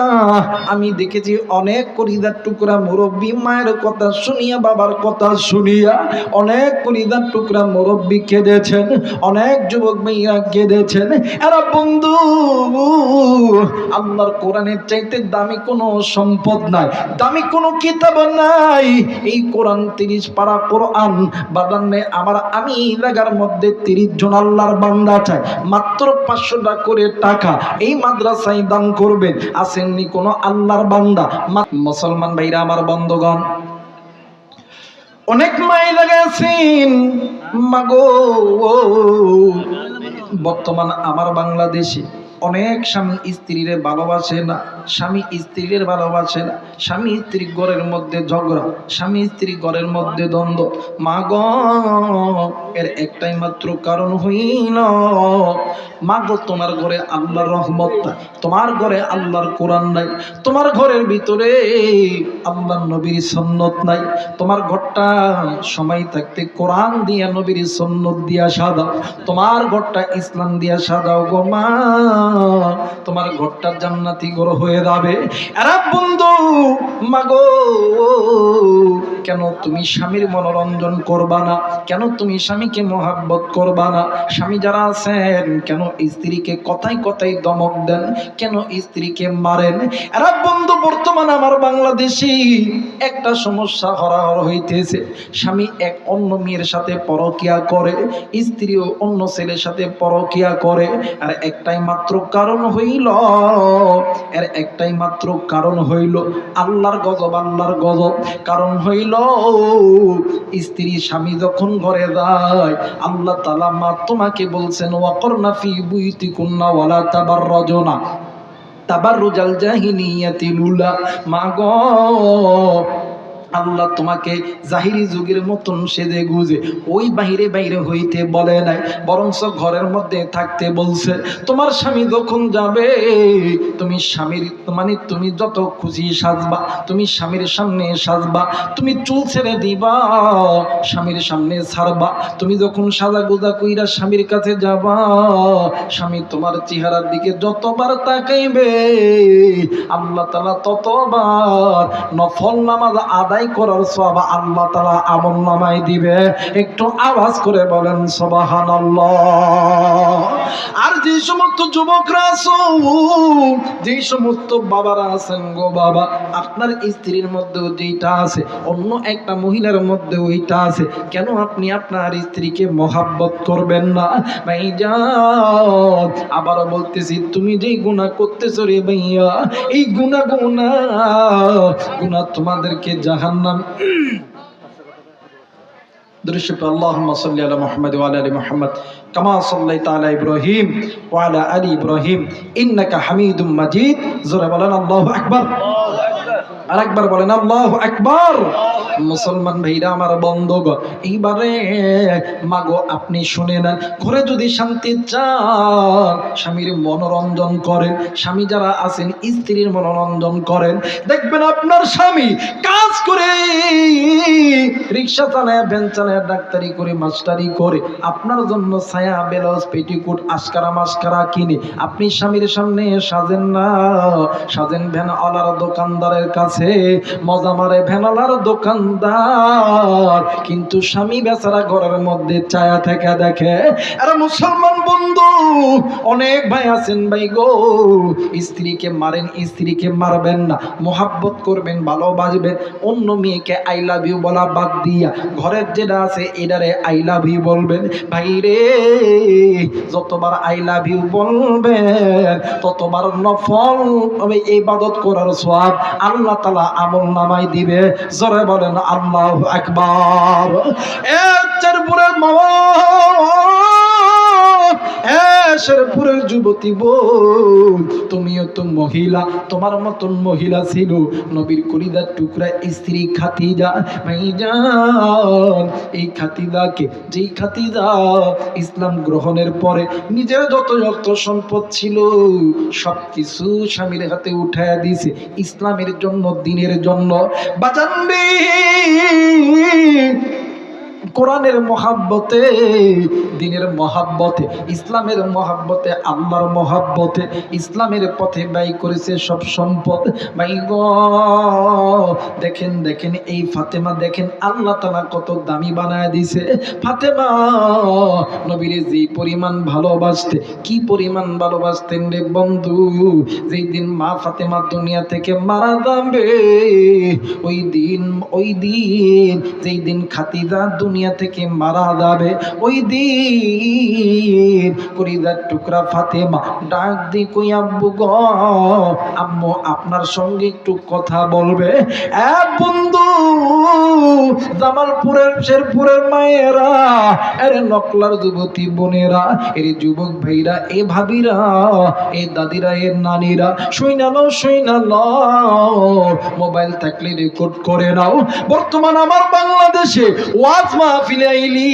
A: আমি দেখেছি অনেক কলিজার টুকরা মুরব্বী মায়ের কথা শুনিয়া, বাবার কথা শুনিয়া অনেক কলিজার টুকরা মুরব্বী কেঁদেছেন, অনেক যুবক মেয়েরা কেঁদেছেন। এরা বন্ধু, আল্লাহর কোরআনের চাইতে দামি কোনো সম্পদ নাই, দামি কোনো কিতাব নাই। এই কোরআন 30 পারা কোরআন বাদান্নে আমার আমি এই জায়গার মধ্যে 30 জন আল্লাহর বান্দা চাই, মাত্র 500 টাকা করে টাকা এই মাদ্রাসায় দান করবেন। আসেননি কোনো আল্লাহর বান্দা? মুসলমান ভাইরা আমার বন্ধুগণ, অনেক মাই লাগাছেন মাগো। বর্তমান আমার বাংলাদেশে অনেক স্বামী স্ত্রীরে ভালোবাসে না, স্বামী স্ত্রীর ভালোবাসে না, স্বামী স্ত্রী ঘরের মধ্যে ঝগড়া, স্বামী স্ত্রী ঘরের মধ্যে দ্বন্দ্ব। মা গো, এর একটাই মাত্র কারণ হইল, মা গো তোমার ঘরে আল্লাহর রহমত নাই, তোমার ঘরে আল্লাহর কোরআন নাই, তোমার ঘরের ভিতরে আল্লাহর নবীর সুন্নত নাই। তোমার ঘরটা সময় থাকতে কোরআন দিয়া নবীর সুন্নত দিয়া সাজাও, তোমার ঘরটা ইসলাম দিয়া সাজাও গো মা, তোমার ঘরটা জান্নাতি ঘর হয়ে যাবে। এরা বন্ধু মাগো, কেন তুমি স্বামীর মনোরঞ্জন করবা না? কেন তুমি স্বামীকে মহাব্বত করবা না? স্বামী যারা আছেন কেন স্ত্রীকে কথায় কথায় ধমক দেন? কেন স্ত্রীকে মারেন? এরা বন্ধু বর্তমান আমার বাংলাদেশি একটা সমস্যা হরহর হইতেছে। স্বামী এক অন্য মেয়ের সাথে পরকিয়া করে, স্ত্রীও অন্য ছেলের সাথে পরকিয়া করে। আর একটাই মাত্র কারণ হইল, এর একটাই মাত্র কারণ হইল আল্লাহর গজব, আল্লাহর গজব। কারণ হইল স্ত্রী স্বামী যখন ঘরে যায়, আল্লাহ তাআলা মা তোমাকে বলছেন ওয়াকরনা ফি বুয়ুতিকুন্না ওয়ালা তাবাররাজনা তাবাররুজাল জাহিলিয়াতিল উলা। মা গো, আল্লাহ তোমাকে জাহিরি যুগের মতন সেজে গুজে ওই বাহিরে বাইরে হইতে বলে নাই, বরঞ্চ ঘরের মধ্যে থাকতে বলছে। তোমার স্বামী যখন যাবে, তুমি স্বামীর মানে তুমি যত খুশি সাজবা, তুমি স্বামীর সামনে সাজবা, তুমি চুল ছেড়ে দিবা, স্বামীর সামনে ছাড়বা। তুমি যখন সাজা গোজা কইরা স্বামীর কাছে যাবা, স্বামী তোমার চেহারার দিকে যতবার তাকাইবে, আল্লাহ তাআলা ততবার নফল নামাজ আদায় করার সওয়াব আল্লাহ তাআলা আমলনামায় দিবে। একটু আওয়াজ করে বলেন সুবহানাল্লাহ। আর যে সমস্ত যুবকরা আছেন, যে সমস্ত বাবারা আছেন গো বাবা, আপনার স্ত্রীর মধ্যেও যেটা আছে অন্য একটা মহিলার মধ্যে ওইটা আছে, কেন আপনি আপনার স্ত্রীকে মহাব্বত করবেন না? ভাইজান আবারও বলতেছি, তুমি যেই গুনাহ করতেছো রে ভাইয়া, এই গুনাহ তোমাদেরকে জাহান্নাম দৃশ্যে। আল্লাহুম্মা সাল্লি আলা মুহাম্মাদ ওয়া আলা আলি মুহাম্মাদ কামা সাল্লাইতা আলা ইব্রাহিম ওয়া আলা আলি ইব্রাহিম ইন্নাকা হামিদুম মাজিদ। জোরে বলেন আল্লাহু আকবার। আরেকবার বলেন আল্লাহু আকবার। মুসলমান ভাইরা আমার বন্ধুগণ, এইবারে মাগো আপনি শুনে নেন, ঘরে যদি শান্তি চান স্বামীর মনোরঞ্জন করেন, স্বামী যারা আছেন স্ত্রীর মনোরঞ্জন করেন, দেখবেন আপনার স্বামী কাজ করে, রিক্সা চালায়, ভ্যান চালায়, ডাক্তারি করে, মাস্টারি করে, আপনার জন্য ছায়া, ব্লাউজ, পেটিকোট, আস্কারা মাস্কারা কিনে আপনি স্বামীর সামনে সাজেন না, সাজেন ভ্যানওয়ালার দোকানদারের কাছে, মজা মারে ভ্যানওয়ালার দোকানদার, কিন্তু স্বামী বেচারা ঘরের মধ্যে ছায়া থেকে দেখে। আরে মুসলমান বন্ধু অনেক ভাই আছেন ভাই গো, স্ত্রীকে মারেন, স্ত্রীকে মারবেন না, মোহাব্বত করবেন, ভালোবাসবেন। অন্য মেয়েকে আই লাভ ইউ বলা বাদ দিয়া ঘরের যেটা আছে এটারে আই লাভ ইউ বলবেন। ভাই রে, যতবার আই লাভ ইউ বলবেন ততবার নফল ইবাদত করার সওয়াব আল্লাহ তাআলা আমল নামায় দিবে। জোরে বলেন আল্লাহু আকবার। শেরপুরের মামা, শেরপুরের যুবতী বোন, তুমিও তো মহিলা, তোমার মতন মহিলা ছিল নবীর কলিজার টুকরা স্ত্রী খাদিজা। ভাইজান, এই খাদিজাকে, যেই খাদিজা ইসলাম গ্রহণের পরে নিজের যত সম্পদ ছিল সবকিছু স্বামীর হাতে উঠায়া দিয়েছে ইসলামের জন্য, দিনের জন্য। বাজান রে, কোরআনের মহাব্বতে, দিনের মহাব্বতে, ইসলামের মহাব্বতে, আল্লাহর মহাব্বতে ইসলামের পথে ব্যয় করেছে সব সম্পদ। ভাই গো, দেখেন দেখেন এই ফাতেমা, দেখেন আল্লাহ তাআলা কত দামি বানায় দিয়েছে। ফাতেমা নবীর যে পরিমাণ ভালোবাসতে, কি পরিমাণ ভালোবাসতেন রে বন্ধু। যেই দিন মা ফাতেমা দুনিয়া থেকে মারা যাবে, ওই দিন যেই দিন খাদিজা দুনিয়া থেকে মারা যাবে, ওই দিন কলিজার টুকরা ফাতেমা ডাক দি কই, আব্বু গো, আম্মু আপনার সঙ্গে একটু কথা বলবে। বন্ধু, জামালপুরের শেরপুরের মায়েরা, এর নকলার যুবতী বোনেরা, এর যুবক ভাইরা, এ ভাবিরা, এ দাদিরা, এর নানিরা, শুইনা নাও, মোবাইল থাকলে রেকর্ড করে নাও। বর্তমান আমার বাংলাদেশে ওয়াজ মাহফিলে আইলি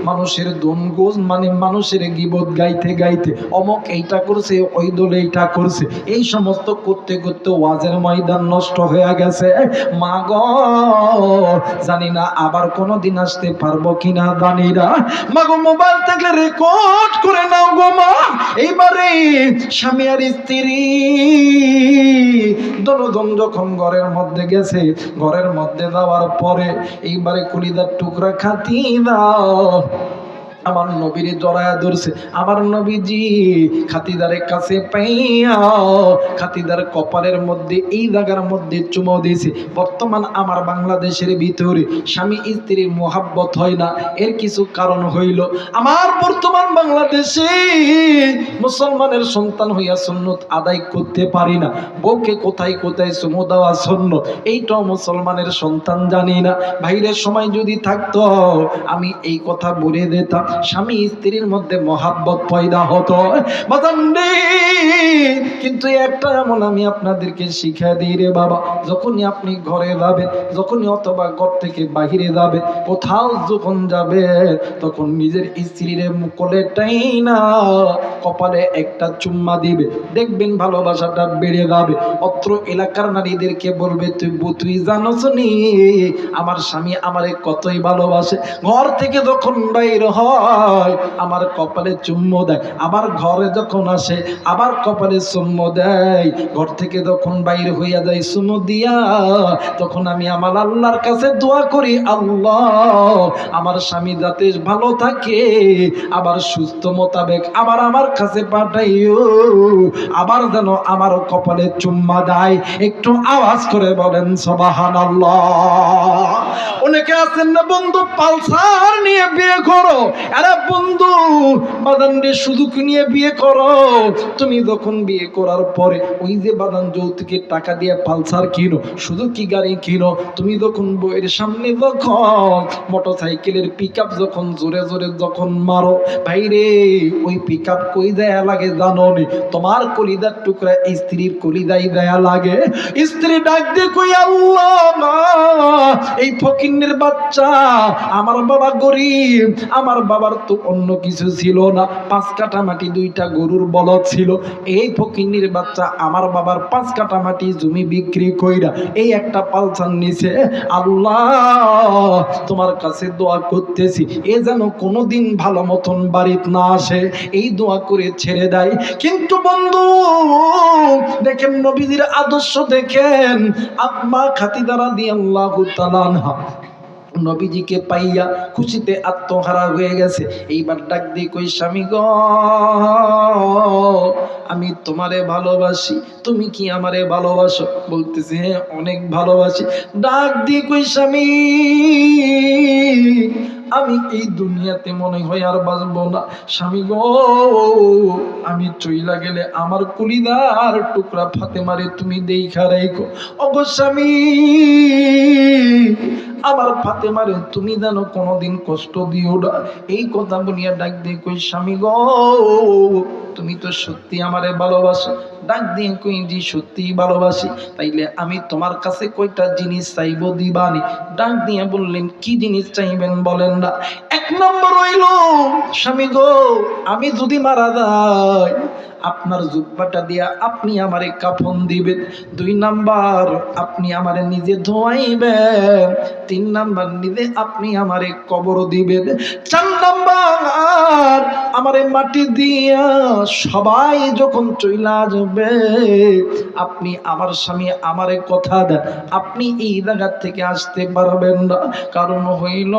A: মানুষের দনগোজ, মানে মানুষের গীবত গাইতে গাইতে অমক এইটা করছে, ওই দল এইটা করছে, এই সমস্ত করতে করতে ওয়াজের ময়দান নষ্ট হয়ে গেছে। মা গো, জানি না আবার কোনদিন আসতে পারবো কিনা জানি না। মা গো, মোবাইল থাকলে রেকর্ড করে নাও গো মা। এইবারে স্বামী আর স্ত্রী দুজন যখন ঘরের মধ্যে গেছে, ঘরের মধ্যে যাওয়ার পরে এইবারে কলিজার টুকরা খাদিজা আমার নবীরে জড়ায়া ধরছে। আমার নবীজি খাদিজার কাছে পাইয়া খাদিজার কপালের মধ্যে, এই জায়গার মধ্যে চুমো দিয়েছে। বর্তমান আমার বাংলাদেশের ভিতরে স্বামী স্ত্রীর মোহাব্বত হয় না, এর কিছু কারণ হইল আমার বর্তমান বাংলাদেশে মুসলমানের সন্তান হইয়া সুন্নত আদায় করতে পারি না। বউকে কোথায় কোথায় চুমো দেওয়া সুন্নত, এইটাও মুসলমানের সন্তান জানি না। ভাইরের সময় যদি থাকতো আমি এই কথা বলে দিতাম, স্বামী স্ত্রীর মধ্যে মহাব্বত পয়দা হতো। কিন্তু একটা এমন আমি আপনাদেরকে শিক্ষা দিই রে বাবা, যখনই আপনি ঘরে যাবেন, যখনই অথবা ঘর থেকে বাহিরে যাবে, কোথাও যখন যাবে, তখন নিজের স্ত্রীর কোলে টাইনা কপালে একটা চুম্মা দিবে, দেখবেন ভালোবাসাটা বেড়ে যাবে। অত্র এলাকার নারীদেরকে বলবে, তুই জানোস নি আমার স্বামী আমারে কতই ভালোবাসে। ঘর থেকে যখন বাইর হয় আমার কপালে চুম্মো দেয়, আবার ঘরে যখন আসে আবার কপালে চুম্মো দেয়। ঘর থেকে যখন বাইর হইয়া যায় চুম্মো দিয়া, তখন আমি আমার আল্লাহর কাছে দোয়া করি, আল্লাহ আমার স্বামী যাতে ভালো থাকে, আবার সুস্থ মোতাবেক আবার আমার কাছে পাঠাইও, আবার যেন আমার কপালে চুম্মা দেয়। একটু আওয়াজ করে বলেন সুবহানাল্লাহ। অনেকে আছেন না বন্ধু পালসার নিয়ে বিয়ে করো, আরে বন্ধু বাদান রে সুযোগ নিয়ে বিয়ে করো। তুমি যখন বিয়ে করার পরে ওই যে বাদান যৌতুকের টাকা দিয়ে পালসার কিনো, সুজুকি গাড়ি কিনো, তুমি যখন বইয়ের সামনে যখন মোটরসাইকেলের পিকআপ যখন জোরে জোরে যখন মারো, ভাইরে ওই পিকআপ কই দেয়া লাগে জানো নি? তোমার কলিজার টুকরা স্ত্রীর কলিজাই দেয়া লাগে। স্ত্রী ডাক দিয়ে কই, আল্লাহ এই ফকিন্নের বাচ্চা, আমার বাবা গরিব, আমার বাবার তো অন্য কিছু ছিল না, 5 কাঠা মাটি 2টা গরুর বলদ ছিল, এই ফকিন্নির বাচ্চা আমার বাবার 5 কাঠা মাটি জমি বিক্রি কইরা এই একটা পালসার নিছে। আল্লাহ তোমার কাছে দোয়া করতেছি এ যেন কোনোদিন ভালো মতন বাড়িতে না আসে, এই দোয়া করে ছেড়ে দেয়। কিন্তু বন্ধু দেখেন নবীজির আদর্শ, দেখেন আম্মা খাদিজা রাদিয়াল্লাহু তাআলা আনহা নবীজিকে পাইয়া খুশিতে আত্মহারা হয়ে গেছে। এইবার ডাক দিয়ে কই, স্বামী গো আমি তোমারে ভালোবাসি, তুমি কি আমারে ভালোবাসো? বলতেছে হ্যাঁ অনেক ভালোবাসি। ডাক দিয়ে কই, স্বামী আমি এই দুনিয়াতে মনে হয় আর বাঁচবো না। স্বামী গো, আমি চইলা গেলে আমার কলিদার টুকরা ফাতেমারে তুমি দেইখা রাইখো। ওগো স্বামী, আমার ফাতেমারে তুমি জানো কোনোদিন কষ্ট দিও না। এই কথা বলিয়া ডাক দিয়ে কই, স্বামী গো, তুমি তো সত্যি আমারে ভালোবাসো। ডাক দিয়ে কই, জি সত্যি ভালোবাসি। তাইলে আমি তোমার কাছে কয়টা জিনিস চাইবো, দিবানি? ডাক দিয়ে বললেন, কি জিনিস চাইবেন বলেন না। এক নম্বর হইল, স্বামী গো, আমি যদি মারা যাই আপনার জুব্বাটা দিয়া আপনি আমারে কাফন দিবেন। 2 নাম্বার, আপনি আমারে নিজে ধোয়াইবেন। 3 নাম্বার, নিজে আপনি আমারে কবর দিবেন। 4 নাম্বার, আমারে মাটি দিয়া সবাই যখন চইলা যাবে, আপনি আমার স্বামী আমারে কথা দেন, আপনি এই জায়গা থেকে আসতে পারবেন না। কারণ হইল,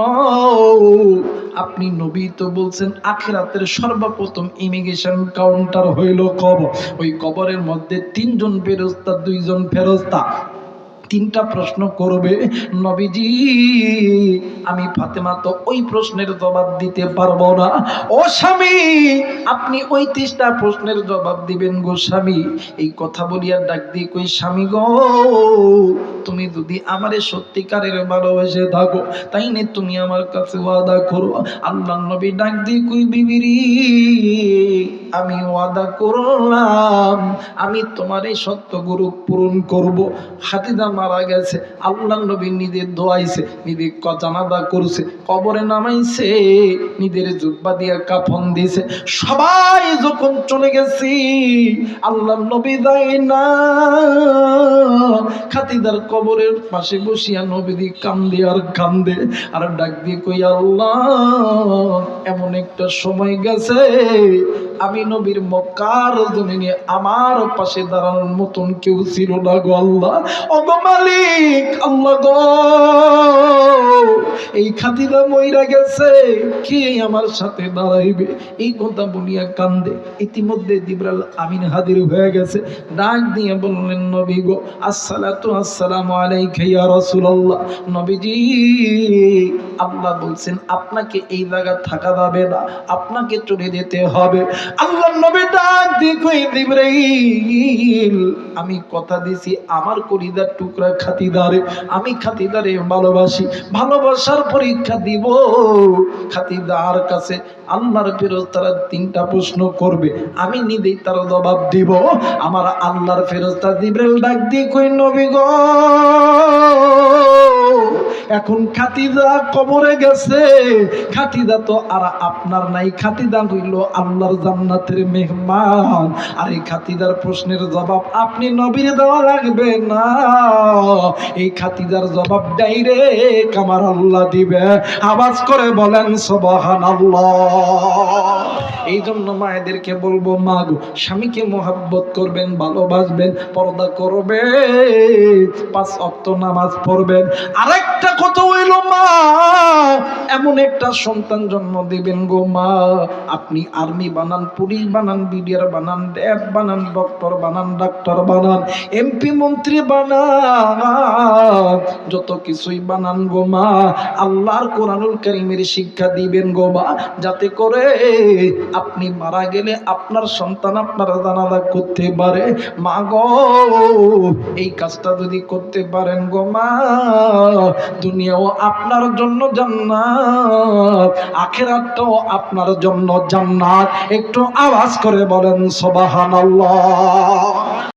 A: আপনি নবী তো বলছেন আখিরাতের সর্বপ্রথম ইমিগ্রেশন কাউন্টার হইল কবর। ওই কবরের মধ্যে 3 জন ফেরেশতা, 2 জন ফেরেশতা 3টা প্রশ্ন করবে। নবীজি, আমি ফাতেমা তো ওই প্রশ্নের জবাব দিতে পারবো না। ও স্বামী, আপনি ওই 30টা প্রশ্নের জবাব দিবেন গো স্বামী। এই কথা বলিয়া ডাক দিয়ে কই, স্বামী গো, তুমি যদি আমারে সত্যিকারের ভালোবেসে থাকো, তাই নে তুমি আমার কাছে ওয়াদা করো। আল্লাহর নবী ডাক দিয়ে কই, বিবিরি, আমি ওয়াদা করলাম আমি তোমার এই সত্য গুরু পূরণ করব। খাদিজা মারা গেছে, আল্লাহর নবী নিজে দোয়াইছে, নিজে জানাজা করছে, কবরে নামাইছে, নিজের জুব্বা দিয়া কাফন দিয়েছে। সবাই যখন চলে গেছি, আল্লাহর নবী যায় না, খাদিজার কবরের পাশে বসিয়া নবী কান্দে আর কান্দে আর ডাক দিয়ে কই, আল্লাহ, এমন একটা সময় গেছে আমি নবীর মক্কার জমিনে আমার পাশে দাঁড়ানোর মতন কেউ ছিল না গো আল্লাহ। ওগো মালিক আল্লাহ গো, এই খাদিজা মইরা গেছে, কে আমার সাথে দাঁড়াইবে? এই কথা বলিয়া কান্দে। ইতিমধ্যে জিবরাইল আমিন হাজির হয়ে গেছে। ডাক দিয়ে বললেন, নবী গো, আসসালাতু আসসালামু আলাইকা ইয়া রাসূলুল্লাহ। নবীজি, আল্লাহ বলছেন আপনাকে এই জায়গা থাকা যাবে না, আপনাকে চলে যেতে হবে। আল্লাহর নবী ডাক দিয়ে কই, জিবরাইল, আমি কথা দিছি আমার কলিজার টুকরা খাতিদারে, আমি খাতিদারে ভালোবাসি, ভালোবাসার পরীক্ষা দিব। খাতিদার কাছে আল্লাহর ফেরেশতারা 3টা প্রশ্ন করবে, আমি নিজেই তার জবাব দিব। আমার আল্লাহর ফেরেশতা জিবরাইল ডাক দিয়ে কই, নবী গো, এখন খাদিজা কবরে গেছে, খাদিজা তো আর আপনার নাই, খাদিজা হইল আল্লাহর জান্নাতের মেহমান। আর এই খাদিজার প্রশ্নের জবাব আপনি নবীর দেওয়া লাগবে না, এই খাদিজার জবাব ডাইরেক্ট আমার আল্লাহ দিবে। আওয়াজ করে বলেন সুবহানাল্লাহ। এই জন্য মায়েদেরকে বলবো, মা গো, স্বামীকে মোহাব্বত করবেন, ভালোবাসবেন, পর্দা করবেন, 5 ওয়াক্ত নামাজ পড়বেন। আরেকটা কথা হইল, মা, এমন একটা সন্তান জন্ম দিবেন গো মা, আপনি আর্মি বানান, পুলিশ বানান, বিডিআর বানান, র্যাব বানান, ডক্টর বানান, ডাক্তার বানান, এমপি মন্ত্রী বানান, যত কিছুই বানান গো মা, আল্লাহর কোরআনুল কারীমের শিক্ষা দিবেন গো মা, যাতে করে আপনি মারা গেলে আপনার সন্তান আপনারা জানাজা করতে পারে। মা গো, এই কাজটা যদি করতে পারেন গো মা, দুনিয়াও আপনার জন্য জান্নাত, আখিরাতটাও আপনার জন্য জান্নাত। একটু আওয়াজ করে বলেন সুবহানাল্লাহ।